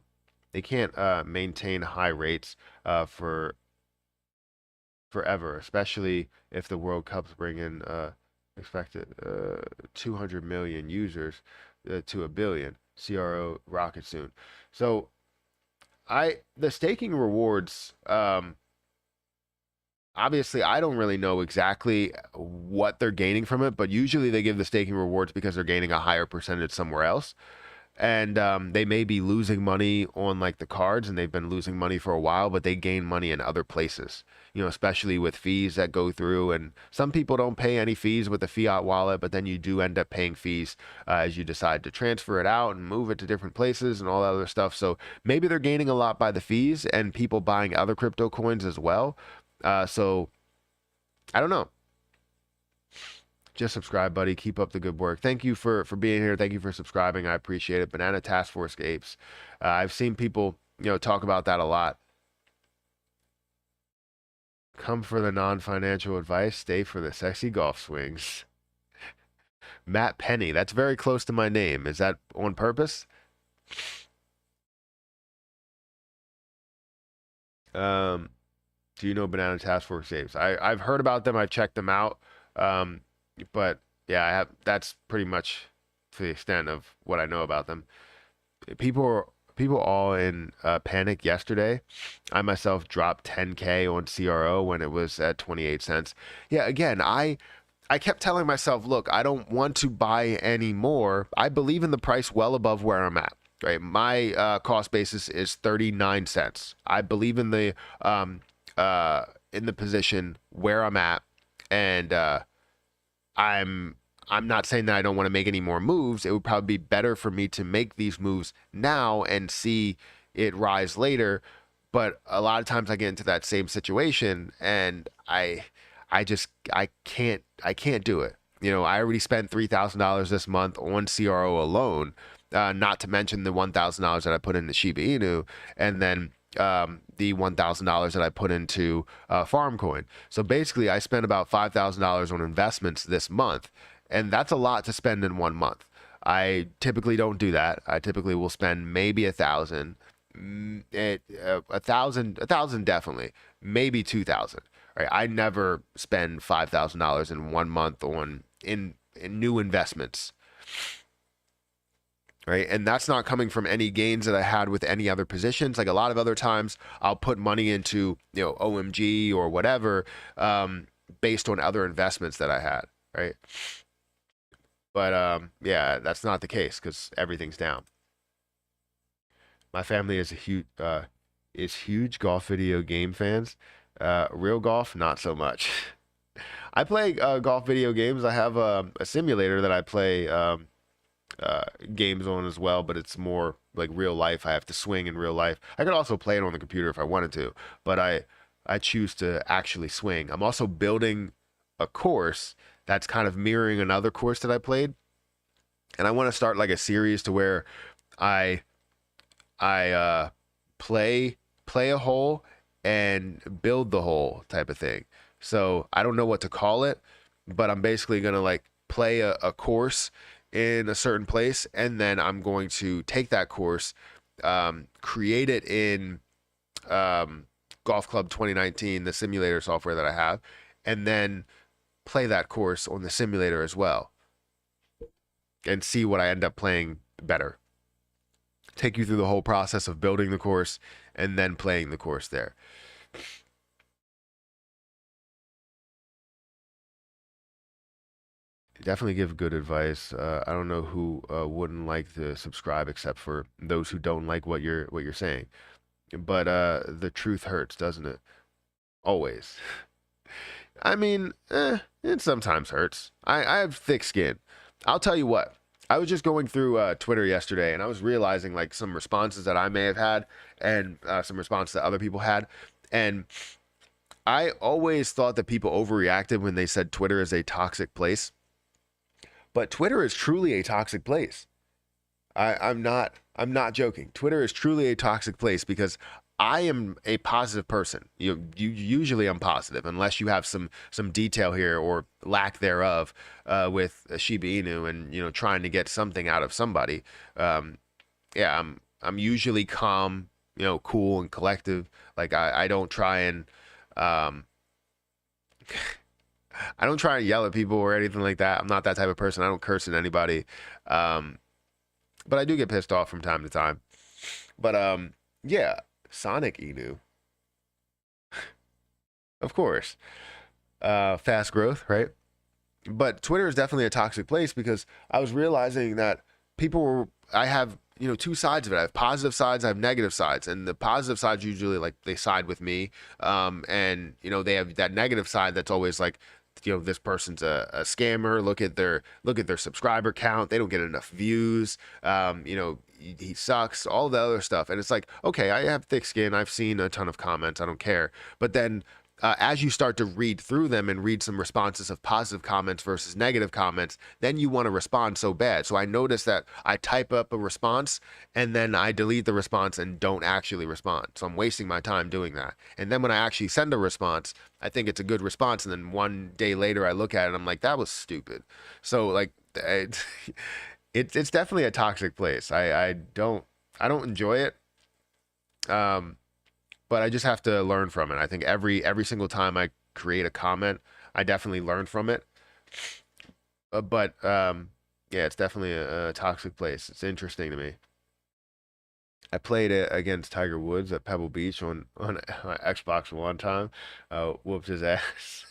They can't maintain high rates for forever, especially if the World Cup's bringing expected 200 million users to a billion. CRO rocket soon. So the staking rewards, obviously I don't really know exactly what they're gaining from it, but usually they give the staking rewards because they're gaining a higher percentage somewhere else. And they may be losing money on like the cards, and they've been losing money for a while, but they gain money in other places, especially with fees that go through. And some people don't pay any fees with the fiat wallet, but then you do end up paying fees as you decide to transfer it out and move it to different places and all that other stuff. So maybe they're gaining a lot by the fees and people buying other crypto coins as well. So I don't know. Just subscribe, buddy. Keep up the good work. Thank you for being here. Thank you for subscribing. I appreciate it. Banana Task Force Apes. I've seen people, talk about that a lot. Come for the non-financial advice. Stay for the sexy golf swings. Matt Penny. That's very close to my name. Is that on purpose? Do you know Banana Task Force Apes? I've heard about them. I've checked them out. But yeah, that's pretty much to the extent of what I know about them. People all in panic yesterday. I myself dropped 10K on CRO when it was at 28 cents. Yeah, again, I kept telling myself, look, I don't want to buy any more. I believe in the price well above where I'm at. Right, my cost basis is 39 cents. I believe in the position where I'm at, and I'm not saying that I don't want to make any more moves. It would probably be better for me to make these moves now and see it rise later. But a lot of times I get into that same situation, and I can't do it. I already spent $3,000 this month on CRO alone, not to mention the $1,000 that I put into Shiba Inu, and then the $1,000 that I put into FarmCoin. So basically, I spent about $5,000 on investments this month, and that's a lot to spend in 1 month. I typically don't do that. I typically will spend maybe 1,000, 1,000 definitely, maybe 2,000. Right? I never spend $5,000 in 1 month in new investments. right? And that's not coming from any gains that I had with any other positions. Like a lot of other times, I'll put money into, OMG or whatever, based on other investments that I had, right? But yeah, that's not the case because everything's down. My family is huge golf video game fans. Real golf, not so much. I play golf video games. I have a simulator that I play games on as well, but it's more like real life. I have to swing in real life. I could also play it on the computer if I wanted to, but I choose to actually swing. I'm also building a course that's kind of mirroring another course that I played, and I want to start like a series to where I I play a hole and build the hole type of thing. So I don't know what to call it, but I'm basically gonna like play a course in a certain place, and then I'm going to take that course, create it in Golf Club 2019, the simulator software that I have, and then play that course on the simulator as well, and see what I end up playing better. Take you through the whole process of building the course and then playing the course there. Definitely give good advice. I don't know who wouldn't like to subscribe, except for those who don't like what you're saying. But the truth hurts, doesn't it? Always. I mean, it sometimes hurts. I have thick skin. I'll tell you what. I was just going through Twitter yesterday, and I was realizing like some responses that I may have had, and some responses that other people had, and I always thought that people overreacted when they said Twitter is a toxic place, but Twitter is truly a toxic place. I'm not joking. Twitter is truly a toxic place because I am a positive person. You usually I'm positive unless you have some detail here or lack thereof with Shiba Inu and trying to get something out of somebody. Yeah, I'm usually calm, cool and collective. Like I don't try and um, I don't try and yell at people or anything like that. I'm not that type of person. I don't curse at anybody. Um, but I do get pissed off from time to time. But yeah, Sonic Inu, of course. Fast growth, right? But Twitter is definitely a toxic place because I was realizing that I have, two sides of it. I have positive sides, I have negative sides. And the positive sides usually like they side with me. And, they have that negative side that's always like, this person's a scammer. Look at their subscriber count. They don't get enough views. He sucks, all the other stuff. And it's like, okay, I have thick skin. I've seen a ton of comments. I don't care. But then as you start to read through them and read some responses of positive comments versus negative comments, then you want to respond so bad. So I noticed that I type up a response and then I delete the response and don't actually respond. So I'm wasting my time doing that. And then when I actually send a response, I think it's a good response. And then one day later, I look at it and I'm like, that was stupid. So like, it's definitely a toxic place. I don't enjoy it. Um, but I just have to learn from it. I think every single time I create a comment, I definitely learn from it. But yeah, it's definitely a toxic place. It's interesting to me. I played it against Tiger Woods at Pebble Beach on Xbox one time. Whooped his ass.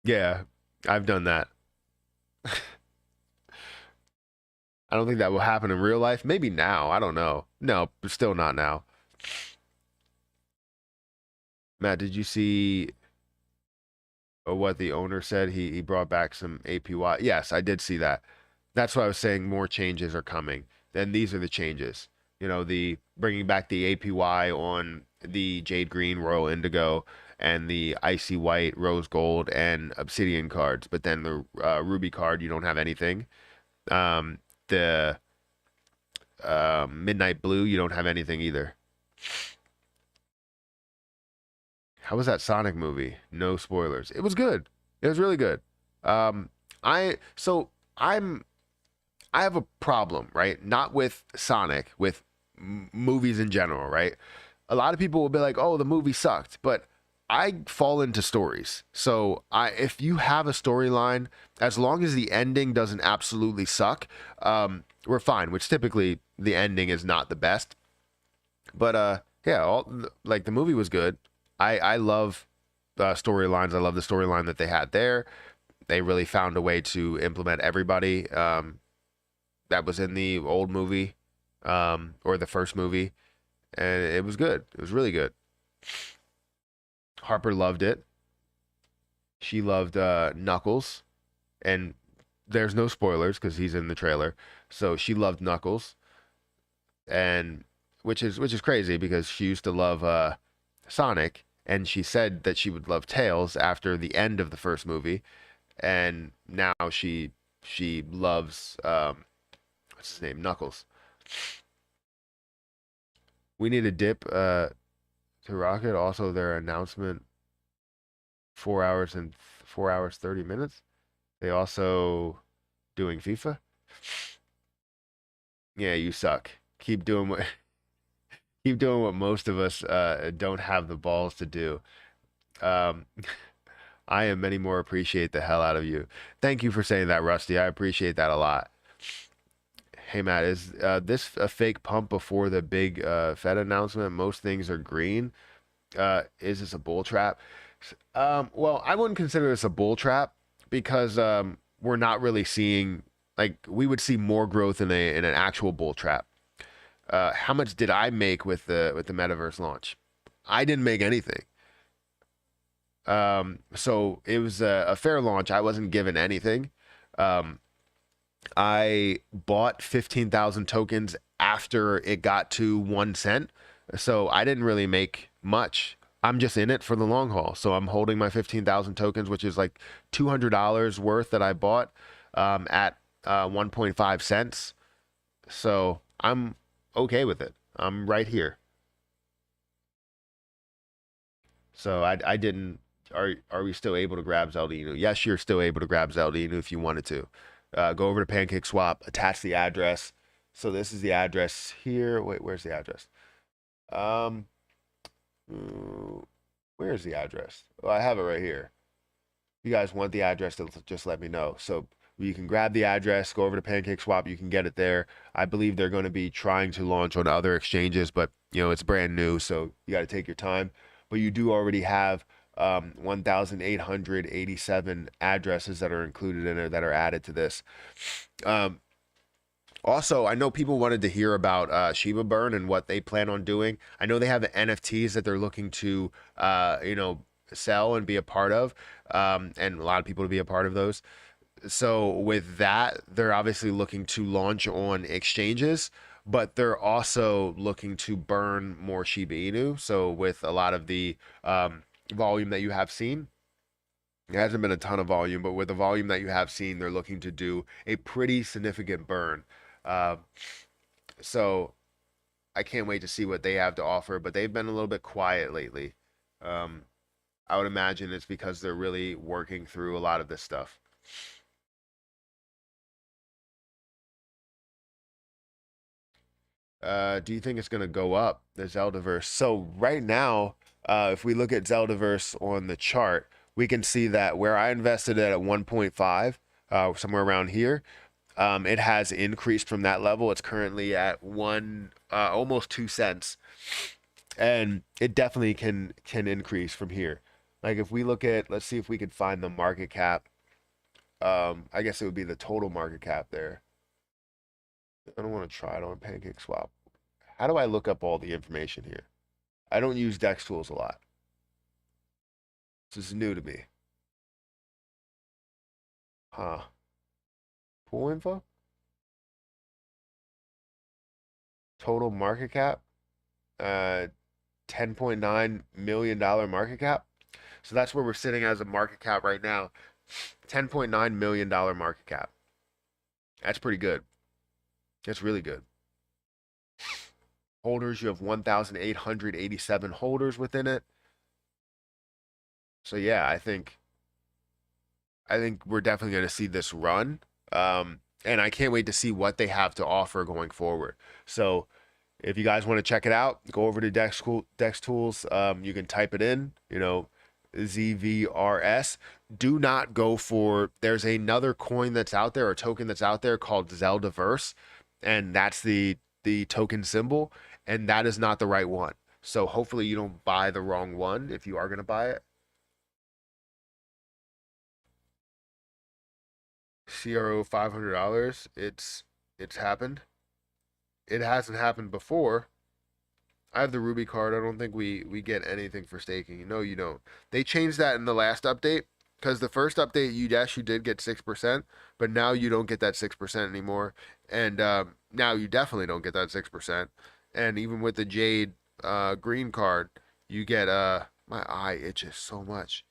Yeah, I've done that. I don't think that will happen in real life. Maybe now. I don't know. No, but still not now. Matt, did you see what the owner said? He brought back some APY. Yes, I did see that. That's why I was saying more changes are coming. Then these are the changes. The bringing back the APY on the Jade Green, Royal Indigo, and the Icy White, Rose Gold, and Obsidian cards. But then the Ruby card, you don't have anything. The Midnight Blue, you don't have anything either. How was that Sonic movie? No spoilers. It was good. It was really good. Um, I so I have a problem, right? Not with Sonic, with movies in general, right? A lot of people will be like, "Oh, the movie sucked," but I fall into stories. So if you have a storyline, as long as the ending doesn't absolutely suck, we're fine. Which typically the ending is not the best. But yeah, like the movie was good. I love storylines. I love the storyline that they had there. They really found a way to implement everybody that was in the old movie or the first movie, and it was good. It was really good. Harper loved it. She loved Knuckles, and there's no spoilers because he's in the trailer. So she loved Knuckles, and which is crazy because she used to love Sonic, and she said that she would love Tails after the end of the first movie, and now she loves what's his name, Knuckles. We need a dip to Rocket. Also, their announcement 4 hours and 4 hours 30 minutes. They also doing FIFA. Yeah, you suck. Keep doing what keep doing what most of us don't have the balls to do. Um, I and many more appreciate the hell out of you. Thank you for saying that, Rusty. I appreciate that a lot. Hey Matt, is this a fake pump before the big Fed announcement? Most things are green. Is this a bull trap? Well, I wouldn't consider this a bull trap because we're not really seeing like we would see more growth in an actual bull trap. How much did I make with the metaverse launch? I didn't make anything. So it was a fair launch. I wasn't given anything. Um, I bought 15,000 tokens after it got to 1 cent. So I didn't really make much. I'm just in it for the long haul. So I'm holding my 15,000 tokens, which is like $200 worth that I bought at 1.5 cents. So I'm okay with it. I'm right here. So I didn't. Are we still able to grab Zeldinu? Yes, you're still able to grab Zeldinu if you wanted to. Go over to Pancake Swap, attach the address. So this is the address here. Wait, where's the address? Um, where's the address? Oh, I have it right here. If you guys want the address, just let me know. So you can grab the address, go over to Pancake Swap. You can get it there. I believe they're going to be trying to launch on other exchanges, but it's brand new, so you got to take your time. But you do already have 1,887 addresses that are included in it that are added to this. Um, Also, I know people wanted to hear about Shiba Burn and what they plan on doing. I know they have the NFTs that they're looking to, sell and be a part of, and a lot of people to be a part of those. So with that, they're obviously looking to launch on exchanges, but they're also looking to burn more Shiba Inu. So with a lot of the volume that you have seen, it hasn't been a ton of volume, but with the volume that you have seen, they're looking to do a pretty significant burn. Uh, so I can't wait to see what they have to offer, but they've been a little bit quiet lately. Um, I would imagine it's because they're really working through a lot of this stuff. Do you think it's going to go up, the Zeldaverse? So right now, if we look at Zeldaverse on the chart, we can see that where I invested it at 1.5, somewhere around here, it has increased from that level. It's currently at almost 2 cents, and it definitely can increase from here. Like if we look at, let's see if we could find the market cap. I guess it would be the total market cap there. I don't want to try it on Pancake Swap. How do I look up all the information here? I don't use Dex tools a lot. This is new to me. Huh. Pool info? Total market cap? Uh, $10.9 million market cap. So that's where we're sitting as a market cap right now. $10.9 million market cap. That's pretty good. That's really good. Holders, you have 1,887 holders within it. So yeah, I think we're definitely going to see this run. And I can't wait to see what they have to offer going forward. So if you guys want to check it out, go over to Dex Tools. You can type it in. ZVRS. Do not go for. There's another coin that's out there, or token that's out there called Zeldaverse, and that's the token symbol, and that is not the right one. So hopefully you don't buy the wrong one if you are gonna buy it. CRO $500. It's happened. It hasn't happened before. I have the Ruby card. I don't think we get anything for staking. No, you don't. They changed that in the last update because the first update you did get 6%, but now you don't get that 6% anymore. And now you definitely don't get that 6%. And even with the Jade green card, you get my eye itches so much.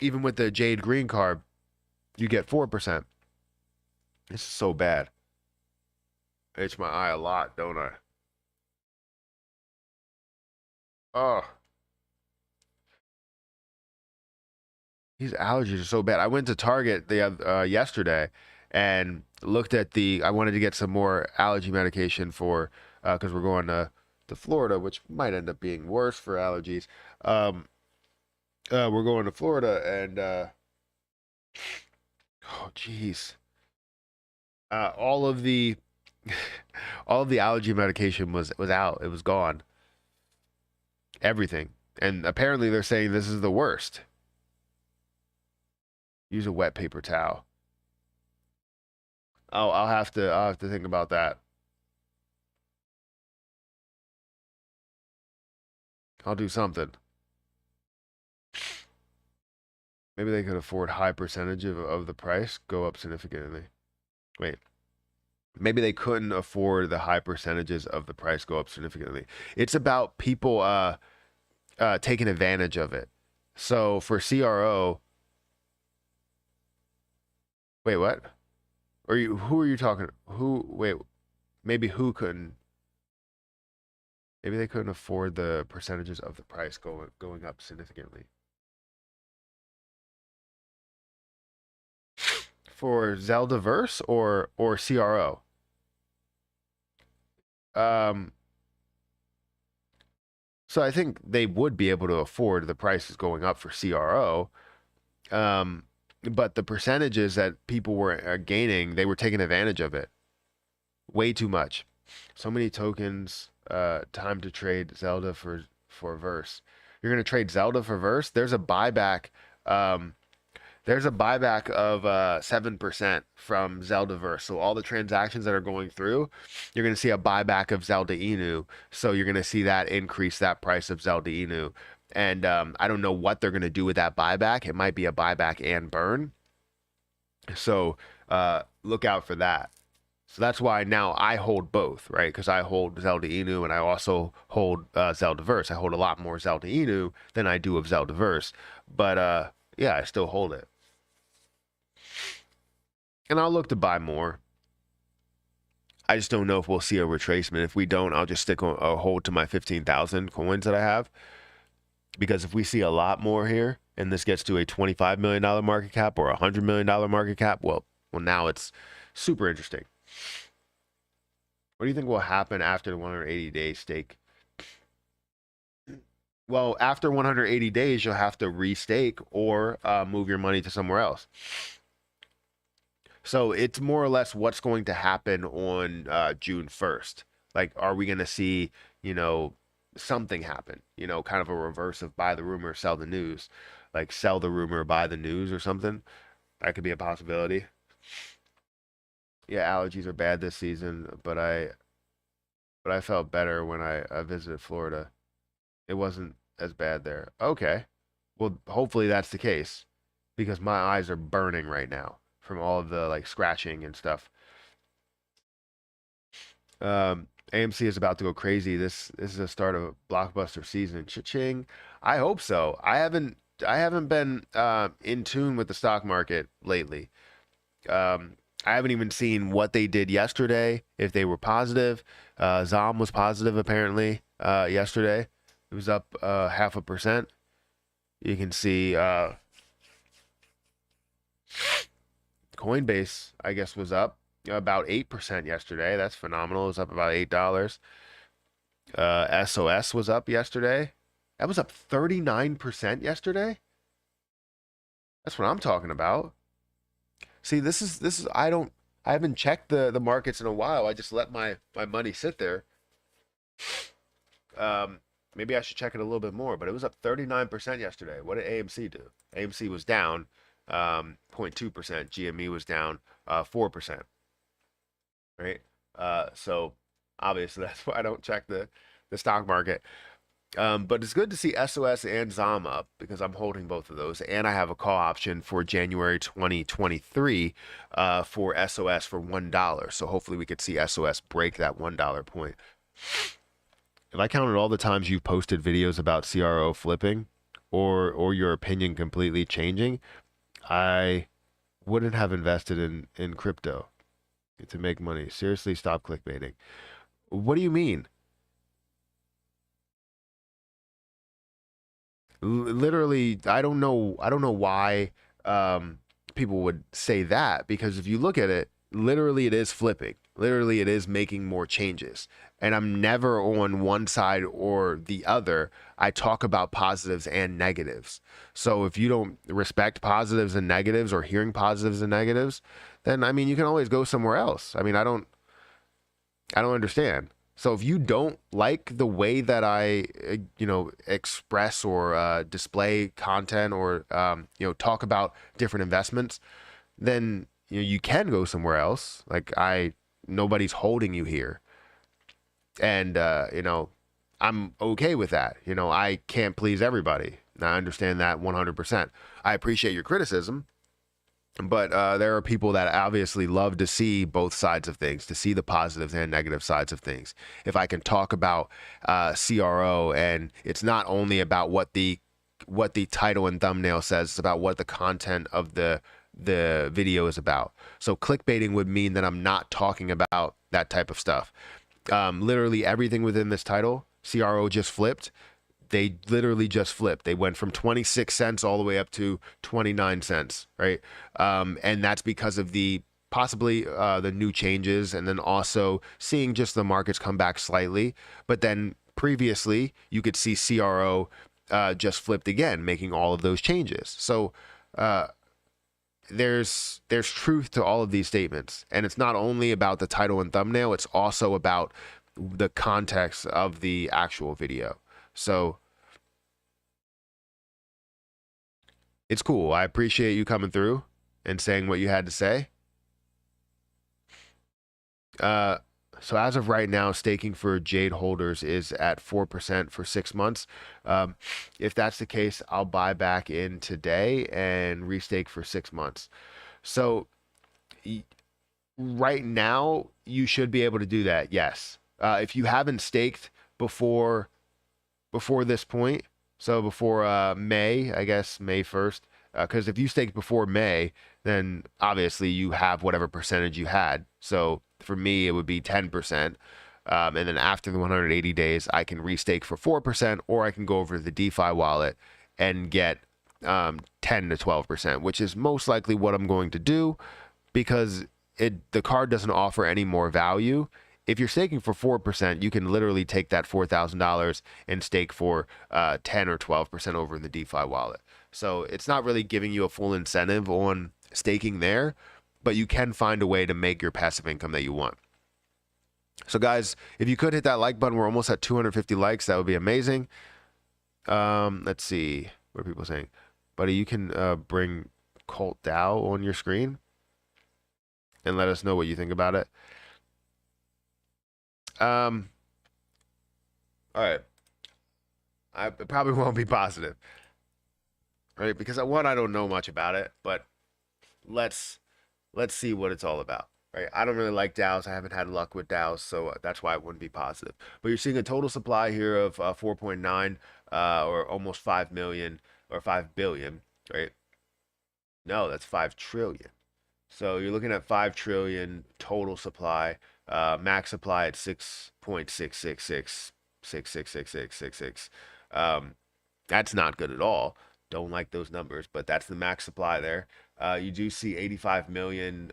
Even with the Jade green card, you get 4%. This is so bad. I itch my eye a lot, don't I? Oh, these allergies are so bad. I went to Target yesterday and looked at the. I wanted to get some more allergy medication for because we're going to Florida, which might end up being worse for allergies. Um, we're going to Florida and oh geez, all of the all of the allergy medication was out. It was gone. Everything, and apparently they're saying this is the worst. Use a wet paper towel. Oh, I'll have to think about that. I'll do something. Maybe they could afford high percentage of the price go up significantly. Wait, maybe they couldn't afford the high percentages of the price go up significantly. It's about people taking advantage of it. So for CRO, wait, what? Are you who are you talking? Who wait, maybe who couldn't maybe they couldn't afford the percentages of the price going up significantly. For Zeldaverse or CRO? Um, so I think they would be able to afford the prices going up for CRO. Um, but the percentages that people were gaining, they were taking advantage of it way too much. So many tokens. Time to trade Zelda for Verse. You're gonna trade Zelda for Verse. Um, there's a buyback of 7% from Zeldaverse. So all the transactions that are going through, you're going to see a buyback of Zelda Inu. So you're going to see that increase that price of Zelda Inu. And I don't know what they're going to do with that buyback. It might be a buyback and burn. So look out for that. So that's why now I hold both, right? Because I hold Zelda Inu and I also hold Zeldaverse. I hold a lot more Zelda Inu than I do of Zeldaverse. But yeah, I still hold it. And I'll look to buy more. I just don't know if we'll see a retracement. If we don't, I'll just stick on a hold to my 15,000 coins that I have. Because if we see a lot more here, and this gets to a $25 million market cap or a $100 million market cap, well, now it's super interesting. What do you think will happen after the 180-day stake? Well, after 180 days, you'll have to restake or move your money to somewhere else. So it's more or less what's going to happen on June 1st. Like, are we going to see, something happen? Kind of a reverse of buy the rumor, sell the news. Like sell the rumor, buy the news or something. That could be a possibility. Yeah, allergies are bad this season, but I felt better when I visited Florida. It wasn't as bad there. Okay. Well, hopefully that's the case because my eyes are burning right now from all of the like scratching and stuff. AMC is about to go crazy. This is the start of a blockbuster season. Cha-ching. I hope so. I haven't been in tune with the stock market lately. I haven't even seen what they did yesterday, if they were positive. ZOM was positive apparently yesterday. It was up 0.5%. You can see Coinbase, I guess, was up about 8% yesterday. That's phenomenal. It was up about $8. SOS was up yesterday. That was up 39% yesterday. That's what I'm talking about. See, this is I haven't checked the markets in a while. I just let my money sit there. Um, Maybe I should check it a little bit more, but it was up 39% yesterday. What did AMC do? AMC was down 0.2%. GME was down 4%, right? So obviously that's why I don't check the stock market. But it's good to see SOS and ZOM up because I'm holding both of those, and I have a call option for January 2023 for SOS for $1. So hopefully we could see SOS break that $1 point. If I counted all the times you've posted videos about CRO flipping or your opinion completely changing, I wouldn't have invested in crypto to make money. Seriously, stop clickbaiting. What do you mean? Literally, I don't know why people would say that, because if you look at it, literally it is flipping. Literally it is making more changes. And I'm never on one side or the other. I talk about positives and negatives. So if you don't respect positives and negatives or hearing positives and negatives, then I mean you can always go somewhere else. I mean, I don't understand. So if you don't like the way that I, express or display content or, talk about different investments, then you can go somewhere else. Nobody's holding you here, and I'm okay with that. I can't please everybody. And I understand that 100%. I appreciate your criticism, but there are people that obviously love to see both sides of things, to see the positives and negative sides of things. If I can talk about CRO, and it's not only about what the title and thumbnail says, it's about what the content of the video is about. So clickbaiting would mean that I'm not talking about that type of stuff. Literally everything within this title, CRO just flipped. They literally just flipped. They went from 26 cents all the way up to 29 cents, right? And that's because of possibly the new changes, and then also seeing just the markets come back slightly. But then previously, you could see CRO just flipped again, making all of those changes. So uh, there's truth to all of these statements, and it's not only about the title and thumbnail, it's also about the context of the actual video. So it's cool. I appreciate you coming through and saying what you had to say. uh so as of right now, staking for Jade holders is at 4% for 6 months. If that's the case, I'll buy back in today and restake for 6 months. So right now, you should be able to do that. Yes. If you haven't staked before this point, so before May, I guess May 1st, because if you staked before May, then obviously you have whatever percentage you had. So for me, it would be 10%. And then after the 180 days, I can restake for 4%, or I can go over to the DeFi wallet and get 10 to 12%, which is most likely what I'm going to do, because the card doesn't offer any more value. If you're staking for 4%, you can literally take that $4,000 and stake for 10 or 12% over in the DeFi wallet. So it's not really giving you a full incentive on staking there, but you can find a way to make your passive income that you want. So guys, if you could hit that like button, we're almost at 250 likes. That would be amazing. Let's see. What are people saying? Buddy, you can bring Cult DAO on your screen and let us know what you think about it. All right. I probably won't be positive, right? Because one, I don't know much about it, but let's see what it's all about, right? I don't really like DAOs. I haven't had luck with DAOs, so that's why I wouldn't be positive. But you're seeing a total supply here of 4.9 or almost 5 million or 5 billion, right? No, that's 5 trillion. So you're looking at 5 trillion total supply, max supply at 6.666666666. That's not good at all. Don't like those numbers, but that's the max supply there. You do see $85 million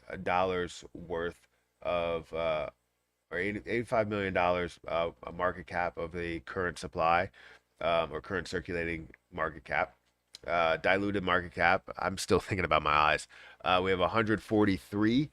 worth of, or $85 million a market cap of the current supply. or current circulating market cap. Diluted market cap, I'm still thinking about my eyes. We have 143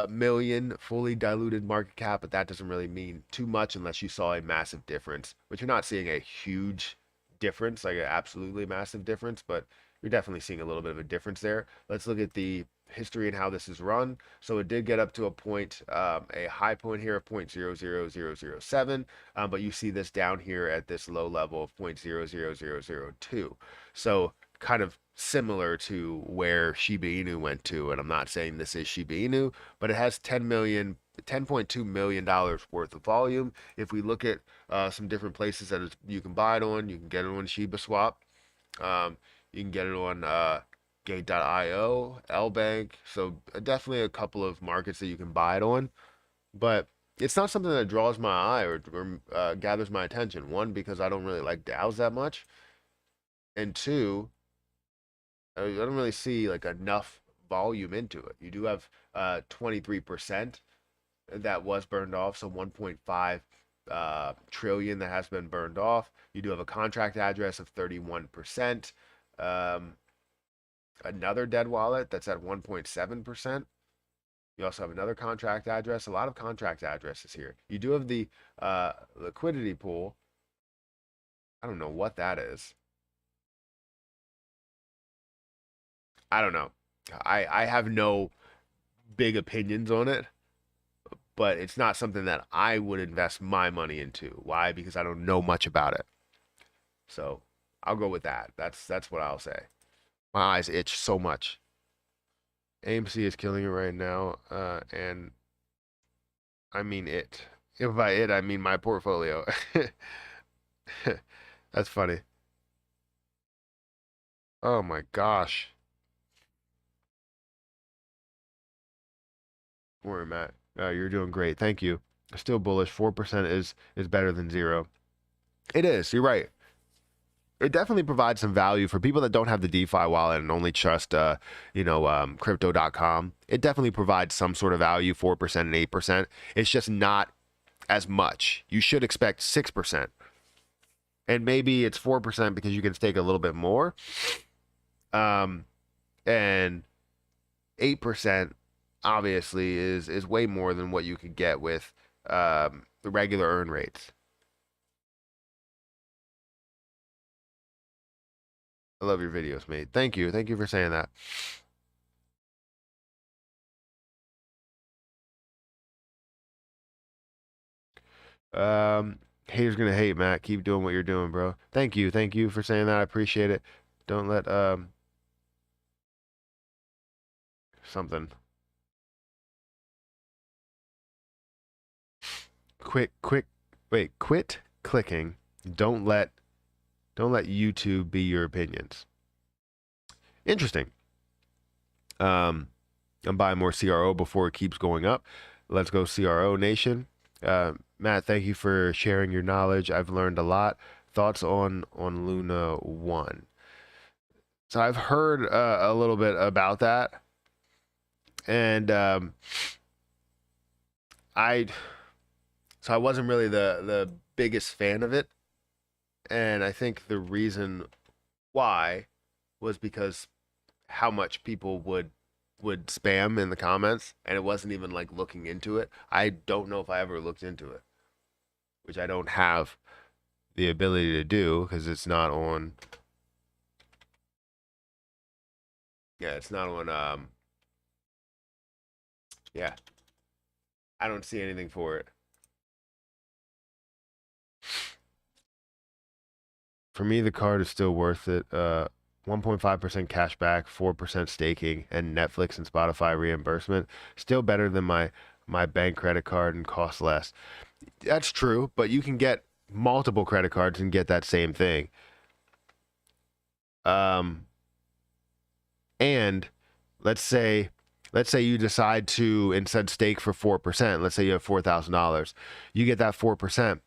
million fully diluted market cap, but that doesn't really mean too much unless you saw a massive difference, which you're not seeing a huge difference, like an absolutely massive difference, but you're definitely seeing a little bit of a difference there. Let's look at the history and how this is run. So it did get up to a point, a high point here of 0.00007, but you see this down here at this low level of 0.00002. So kind of similar to where Shiba Inu went to, and I'm not saying this is Shiba Inu, but it has 10.2 million dollars worth of volume. If we look at some different places that you can buy it on, you can get it on Shiba Swap. You can get it on Gate.io, LBank. So definitely a couple of markets that you can buy it on, but it's not something that draws my eye or gathers my attention. One, because I don't really like DAOs that much, and two, I don't really see like enough volume into it. You do have 23% that was burned off, so 1.5 trillion that has been burned off. You do have a contract address of 31%. Another dead wallet that's at 1.7%. You also have another contract address, a lot of contract addresses here. You do have the liquidity pool. I don't know what that is. I don't know. I have no big opinions on it, but it's not something that I would invest my money into. Why? Because I don't know much about it. So I'll go with that. That's what I'll say. My eyes itch so much. AMC is killing it right now, and I mean it. If by it, I mean my portfolio. That's funny. Oh my gosh. Don't worry, Matt. You're doing great. Thank you. Still bullish. 4% is better than zero. It is. You're right. It definitely provides some value for people that don't have the DeFi wallet and only trust, crypto.com. It definitely provides some sort of value, 4% and 8%. It's just not as much. You should expect 6%. And maybe it's 4% because you can stake a little bit more. And 8% obviously is way more than what you could get with the regular earn rates. I love your videos, mate. Thank you. Thank you for saying that. Haters gonna hate, Matt. Keep doing what you're doing, bro. Thank you. Thank you for saying that. I appreciate it. Don't let something. Quit clicking. Don't let YouTube be your opinions. Interesting. I'm buying more CRO before it keeps going up. Let's go CRO Nation. Matt, thank you for sharing your knowledge. I've learned a lot. Thoughts on Luna 1. So I've heard a little bit about that, and I so I wasn't really the biggest fan of it, and I think the reason why was because how much people would spam in the comments, and it wasn't even like looking into it. I don't know if I ever looked into it, which I don't have the ability to do because it's not on. Yeah, it's not on. Yeah, I don't see anything for it. For me, the card is still worth it. 1.5% cash back, 4% staking, and Netflix and Spotify reimbursement. Still better than my bank credit card and costs less. That's true, but you can get multiple credit cards and get that same thing. And let's say you decide to instead stake for 4%. Let's say you have $4,000. You get that 4%.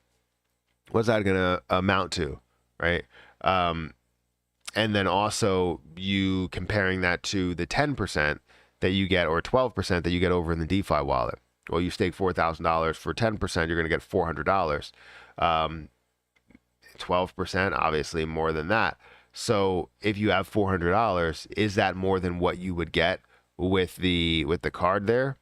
What's that going to amount to, right? And then also you comparing that to the 10% that you get or 12% that you get over in the DeFi wallet. Well, you stake $4,000 for 10%, you're going to get $400. 12%, obviously more than that. So if you have $400, is that more than what you would get with the card there?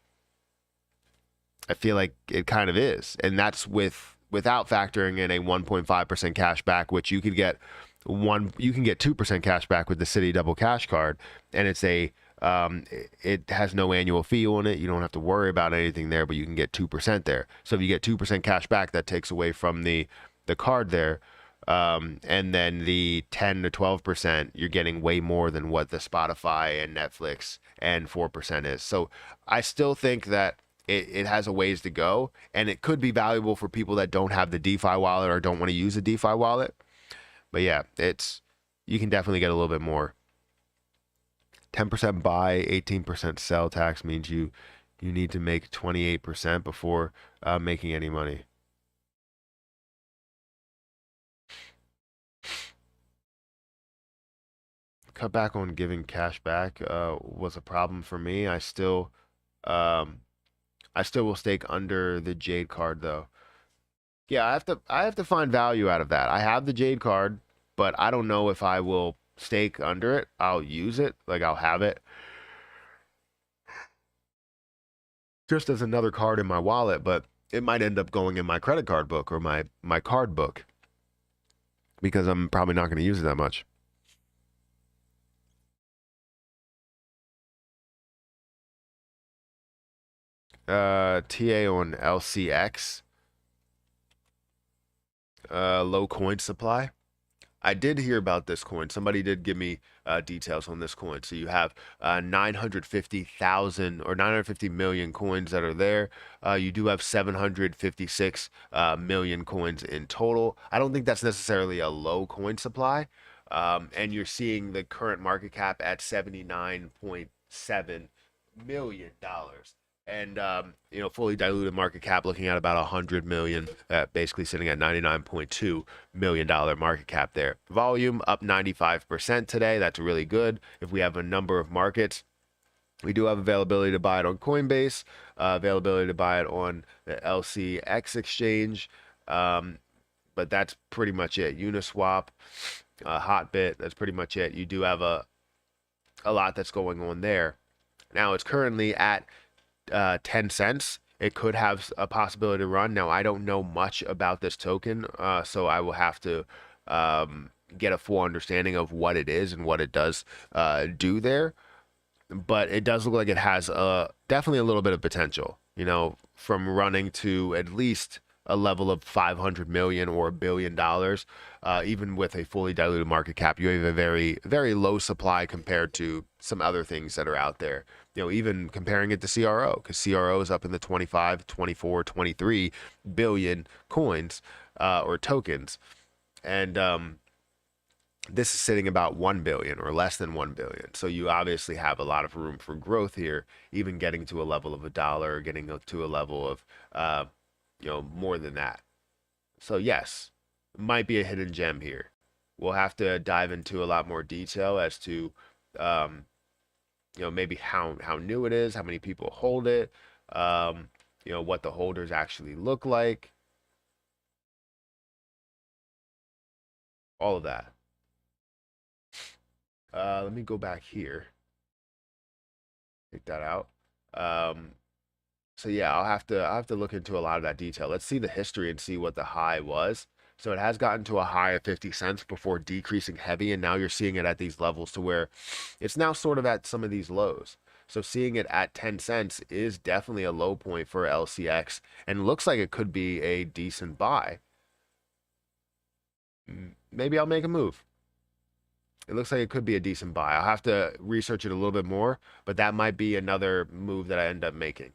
I feel like it kind of is, and that's without factoring in a 1.5% cash back, which you can get 2% cash back with the City Double Cash card, and it has no annual fee on it. You don't have to worry about anything there, but you can get 2% there. So if you get 2% cash back, that takes away from the card there. And then the 10 to 12%, you're getting way more than what the Spotify and Netflix and 4% is. So I still think that it has a ways to go, and it could be valuable for people that don't have the DeFi wallet or don't want to use a DeFi wallet. But yeah, you can definitely get a little bit more. 10% buy, 18% sell tax means you need to make 28% before making any money. Cut back on giving cash back was a problem for me. Um, I still will stake under the Jade card though. Yeah, I have to find value out of that. I have the Jade card, but I don't know if I will stake under it. I'll use it, like I'll have it just as another card in my wallet, but it might end up going in my credit card book or my card book because I'm probably not going to use it that much. TA on LCX, low coin supply. I did hear about this coin. Somebody did give me details on this coin. So you have 950,000 or 950 million coins that are there. You do have 756 million coins in total. I don't think that's necessarily a low coin supply. And you're seeing the current market cap at $79.7 million. And fully diluted market cap looking at about 100 million, basically sitting at $99.2 million market cap there. Volume up 95% today. That's really good. If we have a number of markets, we do have availability to buy it on Coinbase, availability to buy it on the LCX exchange, but that's pretty much it. Uniswap, Hotbit, that's pretty much it. You do have a lot that's going on there. Now it's currently at 10 cents. It could have a possibility to run. Now, I don't know much about this token, so I will have to get a full understanding of what it is and what it does do there. But it does look like it has definitely a little bit of potential, from running to at least a level of 500 million or $1 billion, even with a fully diluted market cap. You have a very, very low supply compared to some other things that are out there. Even comparing it to CRO, because CRO is up in the 25, 24, 23 billion coins or tokens. And this is sitting about 1 billion or less than 1 billion. So you obviously have a lot of room for growth here, even getting to a level of $1, getting to a level of more than that. So yes, might be a hidden gem here. We'll have to dive into a lot more detail as to maybe how new it is, how many people hold it, what the holders actually look like, all of that. Let me go back here, take that out. So yeah, I'll have to look into a lot of that detail. Let's see the history and see what the high was. So it has gotten to a high of 50 cents before decreasing heavy, and now you're seeing it at these levels to where it's now sort of at some of these lows. So seeing it at 10 cents is definitely a low point for LCX and looks like it could be a decent buy. Maybe I'll make a move. It looks like it could be a decent buy. I'll have to research it a little bit more, but that might be another move that I end up making.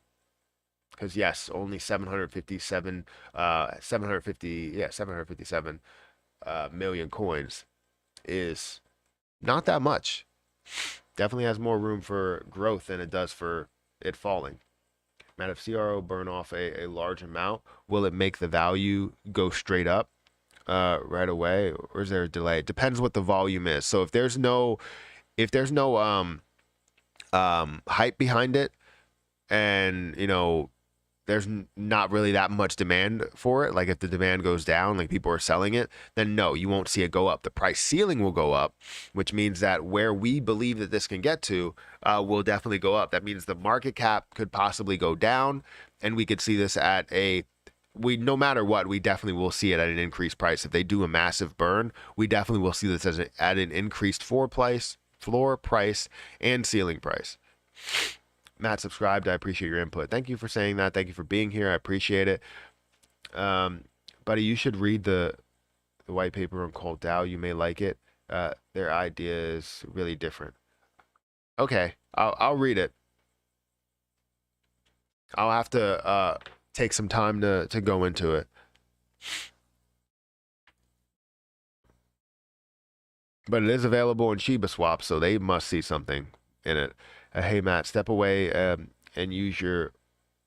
Because yes, only 757 million coins is not that much. Definitely has more room for growth than it does for it falling. Man, if CRO burn off a large amount, will it make the value go straight up right away, or is there a delay? It depends what the volume is. So if there's no hype behind it, and there's not really that much demand for it. Like if the demand goes down, like people are selling it, then no, you won't see it go up. The price ceiling will go up, which means that where we believe that this can get to will definitely go up. That means the market cap could possibly go down, and we could see this at a we no matter what, we definitely will see it at an increased price. If they do a massive burn, we definitely will see this as at an increased floor price, and ceiling price. Matt subscribed. I appreciate your input. Thank you for saying that. Thank you for being here. I appreciate it. Buddy, you should read the white paper on Cold Dow. You may like it. Their idea is really different. Okay, I'll read it. I'll have to take some time to go into it. But it is available in Shiba Swap, so they must see something in it. Hey, Matt, step away and use your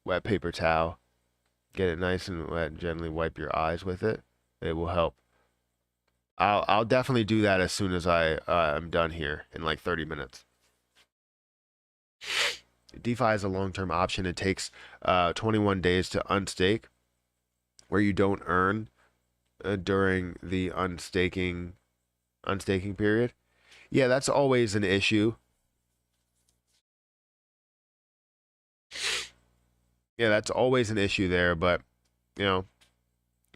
wet paper towel. Get it nice and wet and gently wipe your eyes with it. It will help. I'll definitely do that as soon as I'm done here in like 30 minutes. DeFi is a long-term option. It takes 21 days to unstake, where you don't earn during the unstaking period. Yeah, that's always an issue. Yeah, that's always an issue there, but you know,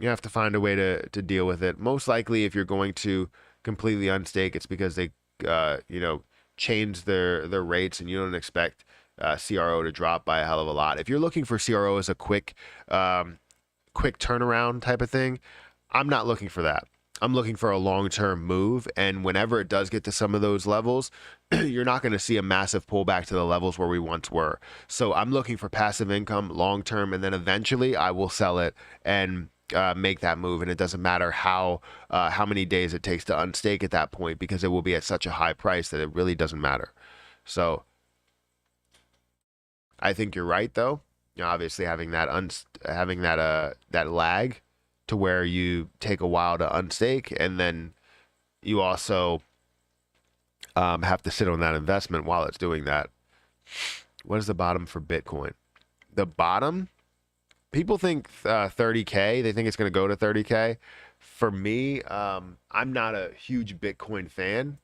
you have to find a way to deal with it. Most likely, if you're going to completely unstake, it's because they change their rates, and you don't expect CRO to drop by a hell of a lot. If you're looking for CRO as a quick turnaround type of thing, I'm not looking for that. I'm looking for a long-term move, and whenever it does get to some of those levels, you're not going to see a massive pullback to the levels where we once were. So I'm looking for passive income long-term, and then eventually I will sell it and make that move. And it doesn't matter how many days it takes to unstake at that point, because it will be at such a high price that it really doesn't matter. So I think you're right, though. You know, obviously having that lag to where you take a while to unstake, and then you also have to sit on that investment while it's doing that. What is the bottom for Bitcoin? The bottom, people think 30K. They think it's going to go to 30K. For me, I'm not a huge Bitcoin fan.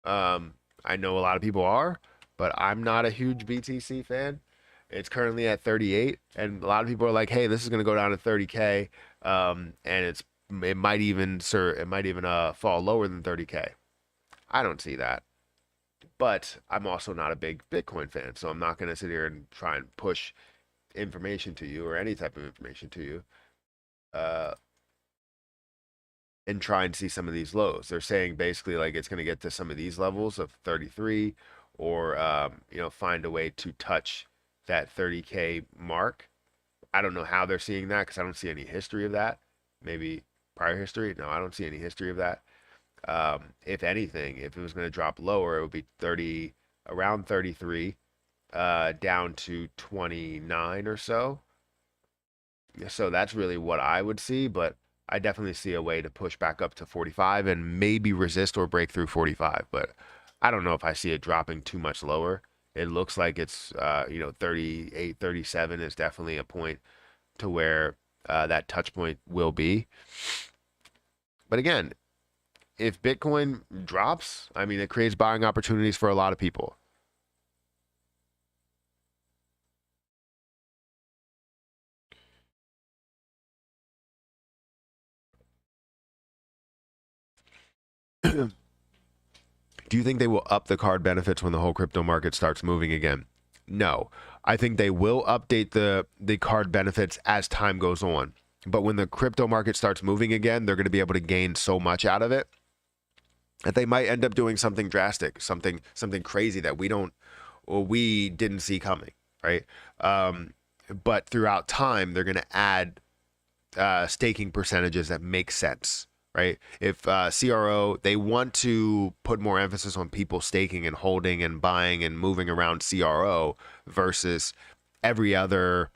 I know a lot of people are, but I'm not a huge BTC fan. It's currently at 38, and a lot of people are like, "Hey, this is going to go down to 30K." And it might even fall lower than 30K. I don't see that, but I'm also not a big Bitcoin fan, so I'm not going to sit here and try and push information to you or any type of information to you, and try and see some of these lows. They're saying basically like it's going to get to some of these levels of 33, or find a way to touch that 30K mark. I don't know how they're seeing that, because I don't see any history of that. Maybe prior history. No, I don't see any history of that. If anything, if it was going to drop lower, it would be around 33, down to 29 or so. So that's really what I would see, but I definitely see a way to push back up to 45 and maybe resist or break through 45. But I don't know if I see it dropping too much lower. It looks like it's 38, 37 is definitely a point to where that touch point will be. But again, if Bitcoin drops, I mean, it creates buying opportunities for a lot of people. Do you think they will up the card benefits when the whole crypto market starts moving again? No. I think they will update the card benefits as time goes on. But when the crypto market starts moving again, they're going to be able to gain so much out of it that they might end up doing something drastic, something crazy that we didn't see coming, right? But throughout time, they're going to add staking percentages that make sense, right? If CRO, they want to put more emphasis on people staking and holding and buying and moving around CRO versus every other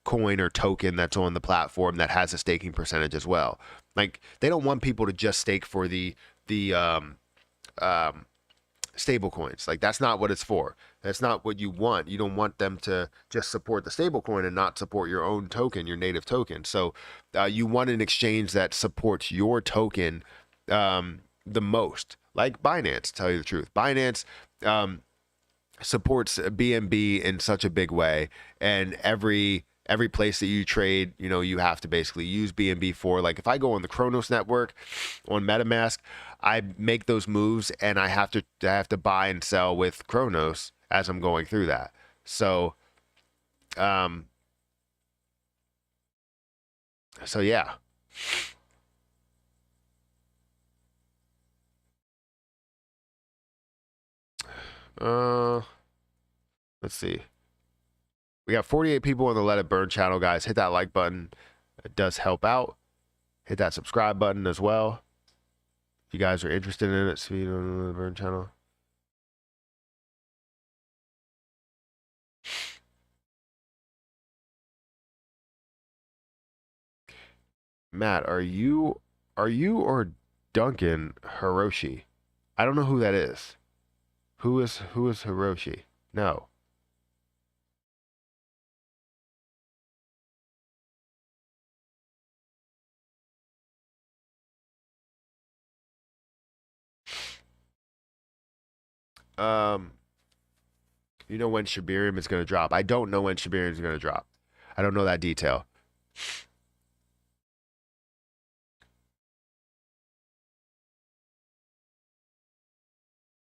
coin or token that's on the platform that has a staking percentage as well. Like, they don't want people to just stake for the stable coins. Like, that's not what it's for. That's not what you want. You don't want them to just support the stable coin and not support your own token, your native token. So you want an exchange that supports your token the most, like Binance, to tell you the truth. Binance supports BNB in such a big way, and every place that you trade, you have to basically use BNB for. Like, if I go on the Cronos network on MetaMask, I make those moves and I have to buy and sell with Cronos as I'm going through that. So um yeah. uh let's see. We got 48 people on the Let It Burn channel, guys. Hit that like button. It does help out. Hit that subscribe button as well. If you guys are interested in it, speed on the Burn channel. Matt, are you or Duncan Hiroshi? I don't know who that is. Who is Hiroshi? No. Um, you know when Shibarium is going to drop? I don't know when Shibarium is going to drop. I don't know that detail.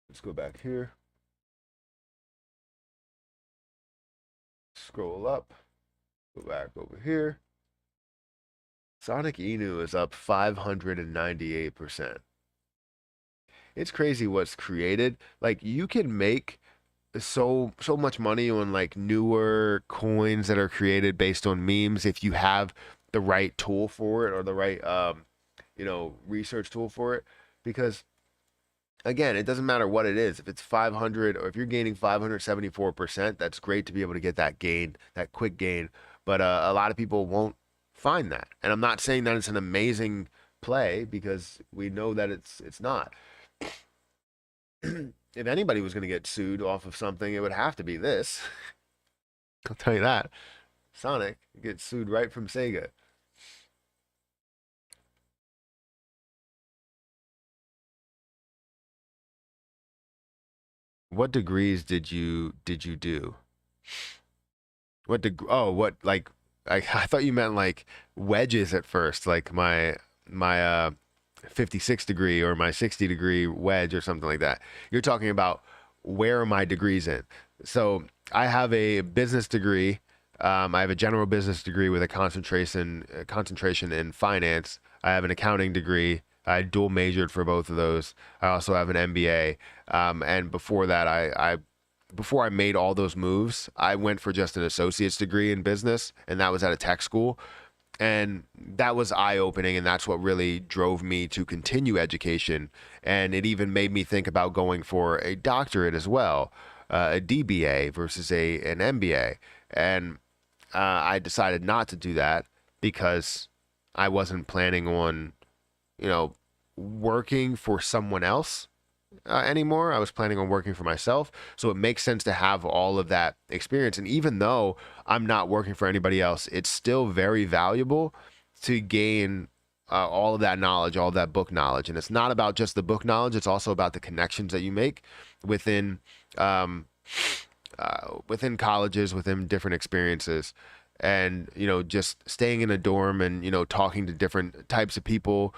Let's go back here. Scroll up. Go back over here. Sonic Inu is up 598%. It's crazy what's created. Like, you can make so much money on like newer coins that are created based on memes if you have the right tool for it, or the right research tool for it. Because again, it doesn't matter what it is. If it's 500, or if you're gaining 574%, that's great to be able to get that gain, that quick gain. But a lot of people won't find that. And I'm not saying that it's an amazing play, because we know that it's not. If anybody was going to get sued off of something, it would have to be this. I'll tell you that. Sonic gets sued right from Sega. What degrees did you do? What, like, I thought you meant like wedges at first, like my 56 degree or my 60 degree wedge or something like that. You're talking about where are my degrees in? So I have a business degree. I have a general business degree with a concentration in finance. I have an accounting degree. I dual majored for both of those. I also have an MBA. And before that, before I made all those moves, I went for just an associate's degree in business, and that was at a tech school. And that was eye-opening, and that's what really drove me to continue education. And it even made me think about going for a doctorate as well, a DBA versus an MBA. And I decided not to do that because I wasn't planning on, working for someone else anymore. I was planning on working for myself. So it makes sense to have all of that experience. And even though I'm not working for anybody else, it's still very valuable to gain all of that knowledge, all of that book knowledge. And it's not about just the book knowledge, it's also about the connections that you make within within colleges, within different experiences. And, just staying in a dorm and, talking to different types of people,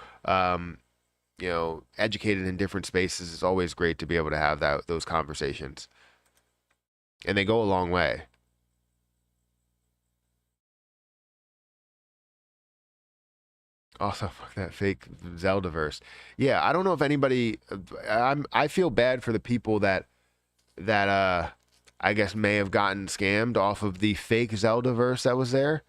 educated in different spaces, is always great to be able to have those conversations. And they go a long way. Also, fuck that fake Zeldaverse. Yeah, I don't know if anybody. I feel bad for the people that I guess may have gotten scammed off of the fake Zeldaverse that was there,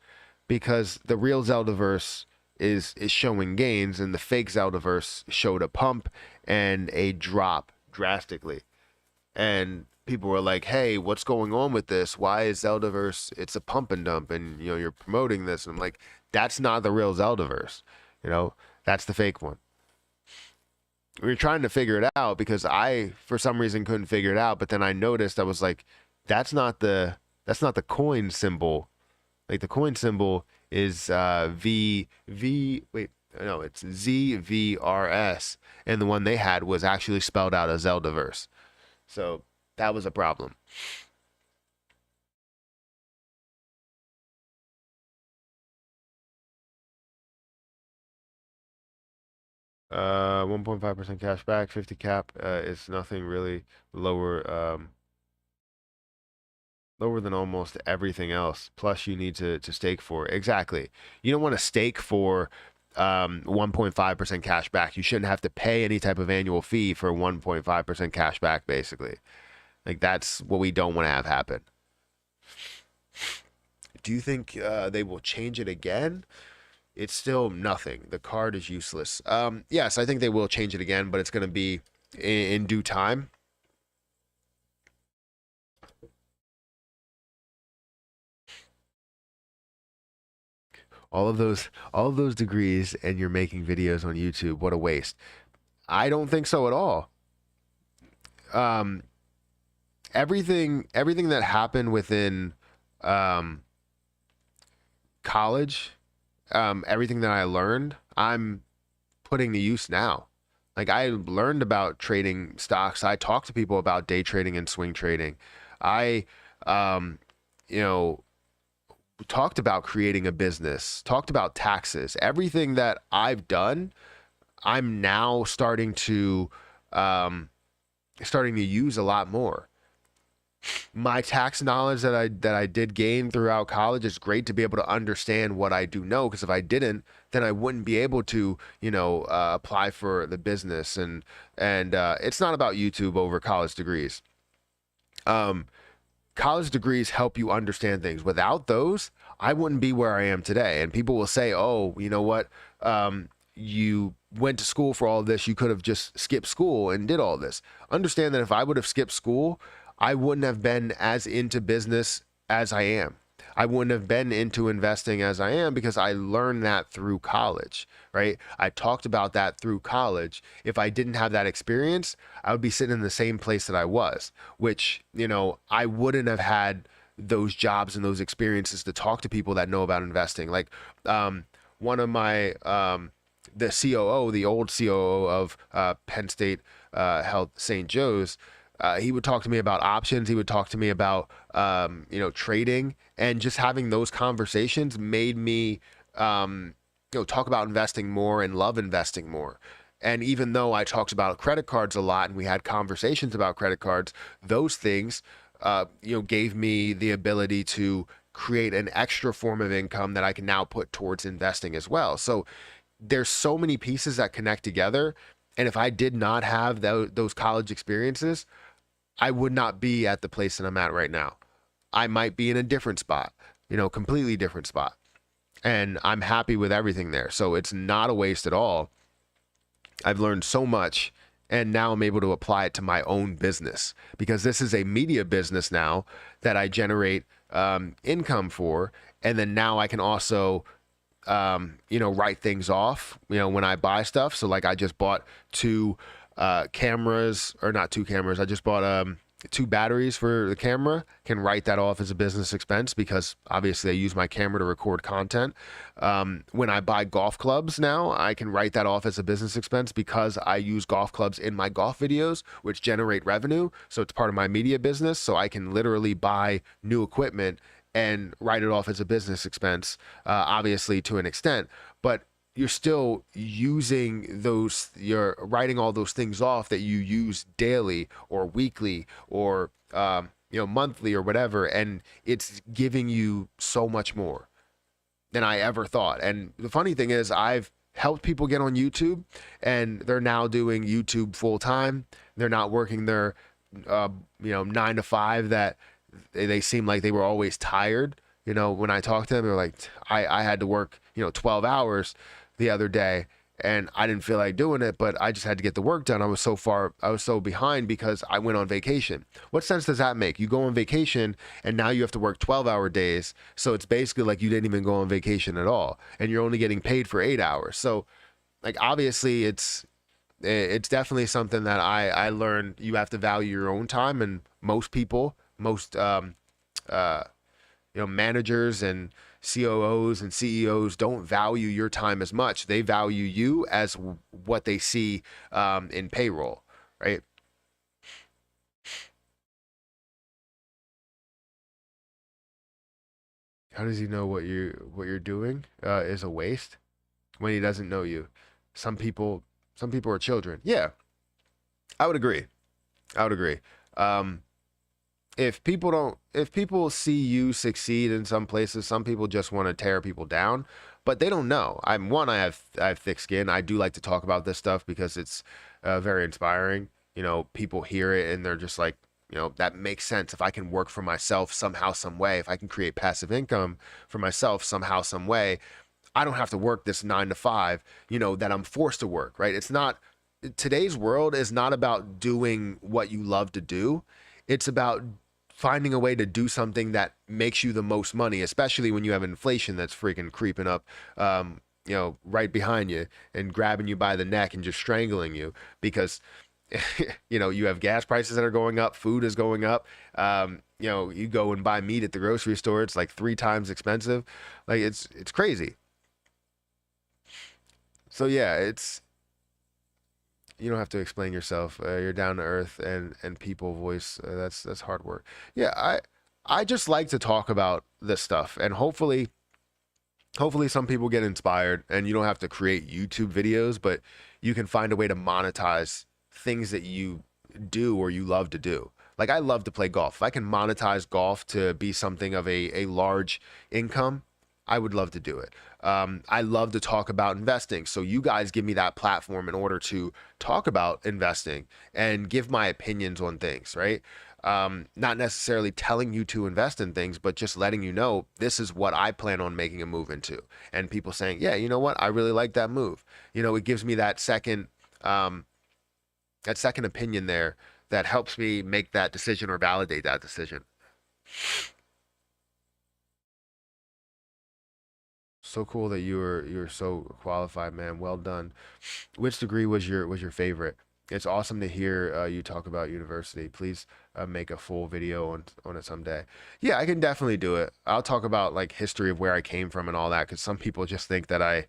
because the real Zeldaverse is showing gains, and the fake Zeldaverse showed a pump and a drop drastically. And people were like, "Hey, what's going on with this? Why is Zeldaverse? It's a pump and dump, and you're promoting this." And I'm like, "That's not the real Zeldaverse. That's the fake one." we were trying to figure it out because I, for some reason, couldn't figure it out. But then I noticed, I was like, that's not the coin symbol. Like the coin symbol is wait, no, it's ZVRS, and the one they had was actually spelled out as Zeldaverse. So that was a problem. 1.5% cash back, 50 cap. It's nothing really lower. Lower than almost everything else. Plus, you need to stake for it. Exactly. You don't want to stake for 1.5% cash back. You shouldn't have to pay any type of annual fee for 1.5% cash back, basically. Like, that's what we don't want to have happen. Do you think they will change it again? It's still nothing. The card is useless. Yes, I think they will change it again, but it's going to be in due time. All of those degrees, and you're making videos on YouTube. What a waste. I don't think so at all. Um, everything that happened within um, college, everything that I learned, I'm putting to use now. Like I learned about trading stocks. I talked to people about day trading and swing trading. I, um, you know, talked about creating a business, talked about taxes, everything that I've done. I'm now starting to use a lot more. My tax knowledge that I did gain throughout college is great to be able to understand what I do know, because if I didn't, then I wouldn't be able to, apply for the business. And it's not about YouTube over college degrees. Um, College degrees help you understand things. Without those, I wouldn't be where I am today. And people will say, "Oh, you know what? You went to school for all this. You could have just skipped school and did all this." Understand that if I would have skipped school, I wouldn't have been as into business as I am. I wouldn't have been into investing as I am because I learned that through college, right? I talked about that through college. If I didn't have that experience, I would be sitting in the same place that I was, which, I wouldn't have had those jobs and those experiences to talk to people that know about investing. Like, one of my, the COO, the old COO of Penn State Health St. Joe's, he would talk to me about options. He would talk to me about, trading, and just having those conversations made me, talk about investing more and love investing more. And even though I talked about credit cards a lot and we had conversations about credit cards, those things, gave me the ability to create an extra form of income that I can now put towards investing as well. So there's so many pieces that connect together. And if I did not have those college experiences, I would not be at the place that I'm at right now. I might be in a different spot, completely different spot. And I'm happy with everything there. So it's not a waste at all. I've learned so much, and now I'm able to apply it to my own business, because this is a media business now that I generate income for. And then now I can also, write things off, when I buy stuff. So like I just bought two cameras, or not two cameras. I just bought two batteries for the camera. Can write that off as a business expense because obviously I use my camera to record content. When I buy golf clubs now, I can write that off as a business expense because I use golf clubs in my golf videos, which generate revenue. So it's part of my media business. So I can literally buy new equipment and write it off as a business expense, obviously to an extent. But you're still you're writing all those things off that you use daily or weekly or, monthly or whatever. And it's giving you so much more than I ever thought. And the funny thing is, I've helped people get on YouTube, and they're now doing YouTube full time. They're not working their, 9 to 5 that they seem like they were always tired. When I talked to them, they're like, I had to work, 12 hours the other day, and I didn't feel like doing it, but I just had to get the work done. I was so behind because I went on vacation. What sense does that make? You go on vacation and now you have to work 12-hour days. So it's basically like you didn't even go on vacation at all, and you're only getting paid for 8 hours. So like, obviously it's definitely something that I learned. You have to value your own time, and most people, most uh, managers and COOs and CEOs don't value your time as much. They value you as what they see in payroll, right? How does he know what you're doing is a waste when he doesn't know you? Some people, some people are children. Yeah, I would agree. I would agree. Um, if people see you succeed in some places, some people just want to tear people down, but they don't know. I have thick skin. I do like to talk about this stuff because it's very inspiring. People hear it and they're just like, that makes sense. If I can work for myself somehow, some way, if I can create passive income for myself somehow, some way, I don't have to work this 9 to 5, that I'm forced to work, right? It's not, today's world is not about doing what you love to do. It's about finding a way to do something that makes you the most money, especially when you have inflation that's freaking creeping up, right behind you and grabbing you by the neck and just strangling you because, you have gas prices that are going up, food is going up. You go and buy meat at the grocery store, it's like 3 times expensive. Like it's crazy. So yeah, you don't have to explain yourself. You're down to earth and people voice. That's hard work. Yeah, I just like to talk about this stuff, and hopefully some people get inspired, and you don't have to create YouTube videos, but you can find a way to monetize things that you do or you love to do. Like I love to play golf. If I can monetize golf to be something of a large income, I would love to do it. I love to talk about investing. So you guys give me that platform in order to talk about investing and give my opinions on things, right? Not necessarily telling you to invest in things, but just letting you know this is what I plan on making a move into. And people saying, yeah, you know what? I really like that move. It gives me that second opinion there that helps me make that decision or validate that decision. So cool that you're so qualified, man. Well done. Which degree was your favorite? It's awesome to hear you talk about university. Please make a full video on it someday. Yeah, I can definitely do it. I'll talk about like history of where I came from and all that because some people just think that I,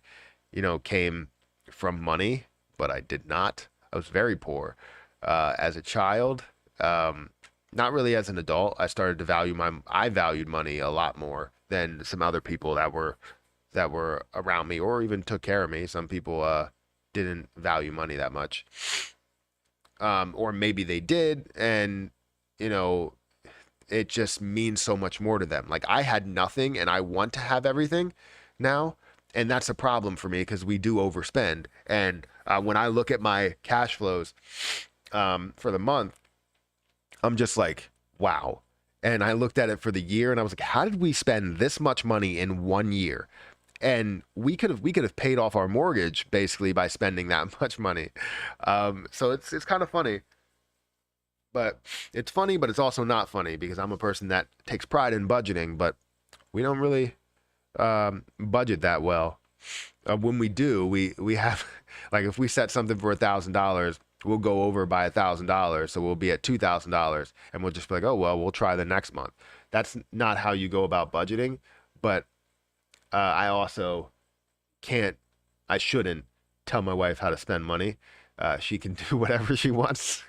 came from money, but I did not. I was very poor as a child. Not really as an adult. I valued money a lot more than some other people that were around me or even took care of me. Some people didn't value money that much. Or maybe they did, and you know, it just means so much more to them. Like I had nothing and I want to have everything now. And that's a problem for me because we do overspend. And when I look at my cash flows for the month, I'm just like, wow. And I looked at it for the year and I was like, how did we spend this much money in one year? And we could have paid off our mortgage basically by spending that much money. So it's kind of funny, but it's funny, but it's also not funny because I'm a person that takes pride in budgeting, but we don't really budget that well. When we do, we have like if we set something for $1,000, we'll go over by $1,000, so we'll be at $2,000, and we'll just be like, oh well, we'll try the next month. That's not how you go about budgeting, but I also can't, I shouldn't tell my wife how to spend money. She can do whatever she wants.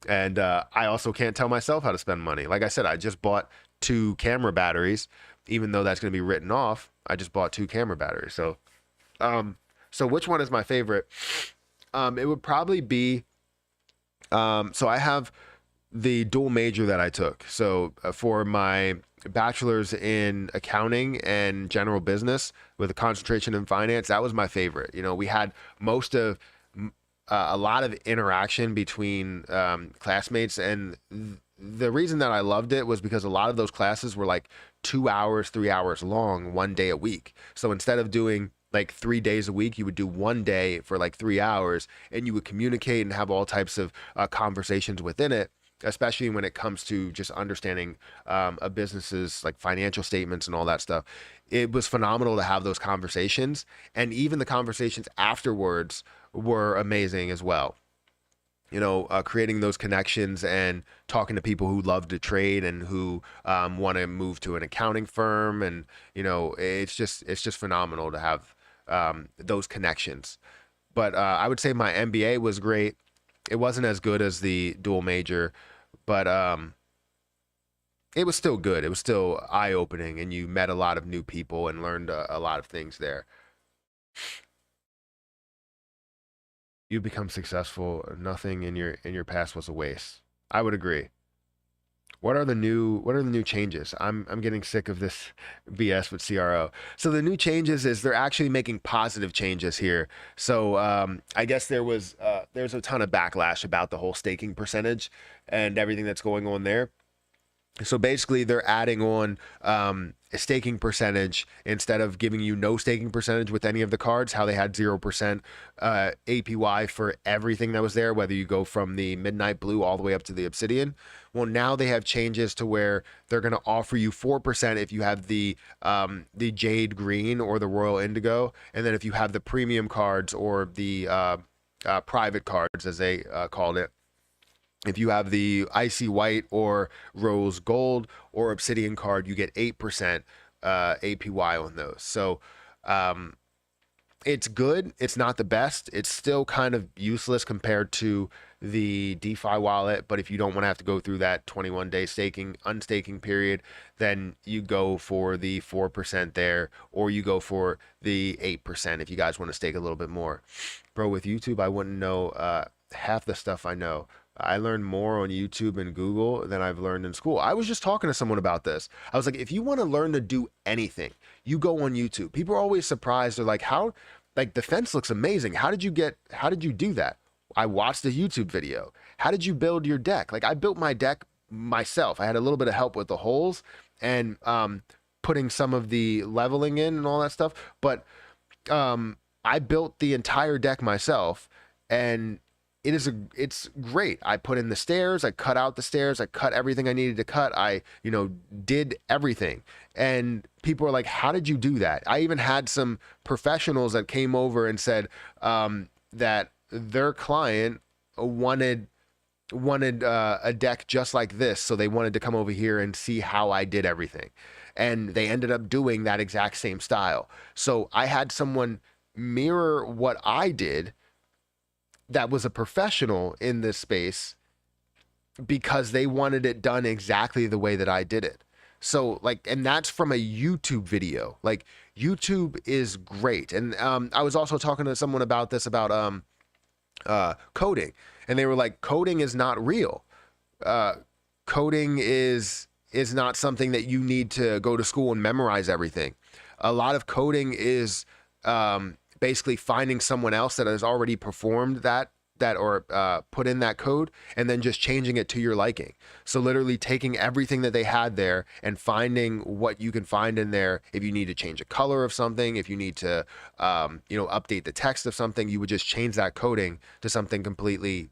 And I also can't tell myself how to spend money. Like I said, I just bought 2 camera batteries, even though that's going to be written off. I just bought 2 camera batteries. So which one is my favorite? It would probably be, so I have the dual major that I took. So for my bachelor's in accounting and general business with a concentration in finance, that was my favorite. We had most of a lot of interaction between classmates, and the reason that I loved it was because a lot of those classes were like 2 hours, 3 hours long, one day a week. So instead of doing like 3 days a week, you would do one day for like 3 hours, and you would communicate and have all types of conversations within it, especially when it comes to just understanding a business's like financial statements and all that stuff. It was phenomenal to have those conversations, and even the conversations afterwards were amazing as well. Creating those connections and talking to people who love to trade and who want to move to an accounting firm, and it's just phenomenal to have those connections. But I would say my MBA was great. It wasn't as good as the dual major, but it was still good. It was still eye opening, and you met a lot of new people and learned a lot of things there. You become successful. Nothing in your past was a waste. I would agree. What are the new changes? I'm getting sick of this BS with CRO. So the new changes is they're actually making positive changes here. So I guess there's a ton of backlash about the whole staking percentage and everything that's going on there. So basically, they're adding on a staking percentage instead of giving you no staking percentage with any of the cards. How they had 0% APY for everything that was there, whether you go from the Midnight Blue all the way up to the Obsidian. Well, now they have changes to where they're going to offer you 4% if you have the Jade Green or the Royal Indigo, and then if you have the premium cards or the private cards, as they called it. If you have the Icy White or Rose Gold or Obsidian card, you get 8% APY on those. So it's good. It's not the best. It's still kind of useless compared to the DeFi wallet. But if you don't want to have to go through that 21-day unstaking period, then you go for the 4% there, or you go for the 8% if you guys want to stake a little bit more. Bro, with YouTube, I wouldn't know half the stuff I know. I learned more on YouTube and Google than I've learned in school. I was just talking to someone about this. I was like, if you want to learn to do anything, you go on YouTube. People are always surprised. They're like, like the fence looks amazing. How did you do that? I watched a YouTube video. How did you build your deck? Like I built my deck myself. I had a little bit of help with the holes and putting some of the leveling in and all that stuff. But I built the entire deck myself, and it's great. I put in the stairs, I cut out the stairs, I cut everything I needed to cut. I, did everything. And people are like, how did you do that? I even had some professionals that came over and said that their client wanted a deck just like this. So they wanted to come over here and see how I did everything. And they ended up doing that exact same style. So I had someone mirror what I did that was a professional in this space because they wanted it done exactly the way that I did it. So and that's from a YouTube video. Like YouTube is great. And I was also talking to someone about this, about coding, and they were like, coding is not real. Coding is not something that you need to go to school and memorize everything. A lot of coding is basically finding someone else that has already performed that or put in that code, and then just changing it to your liking. So literally taking everything that they had there and finding what you can find in there. If you need to change a color of something, if you need to update the text of something, you would just change that coding to something completely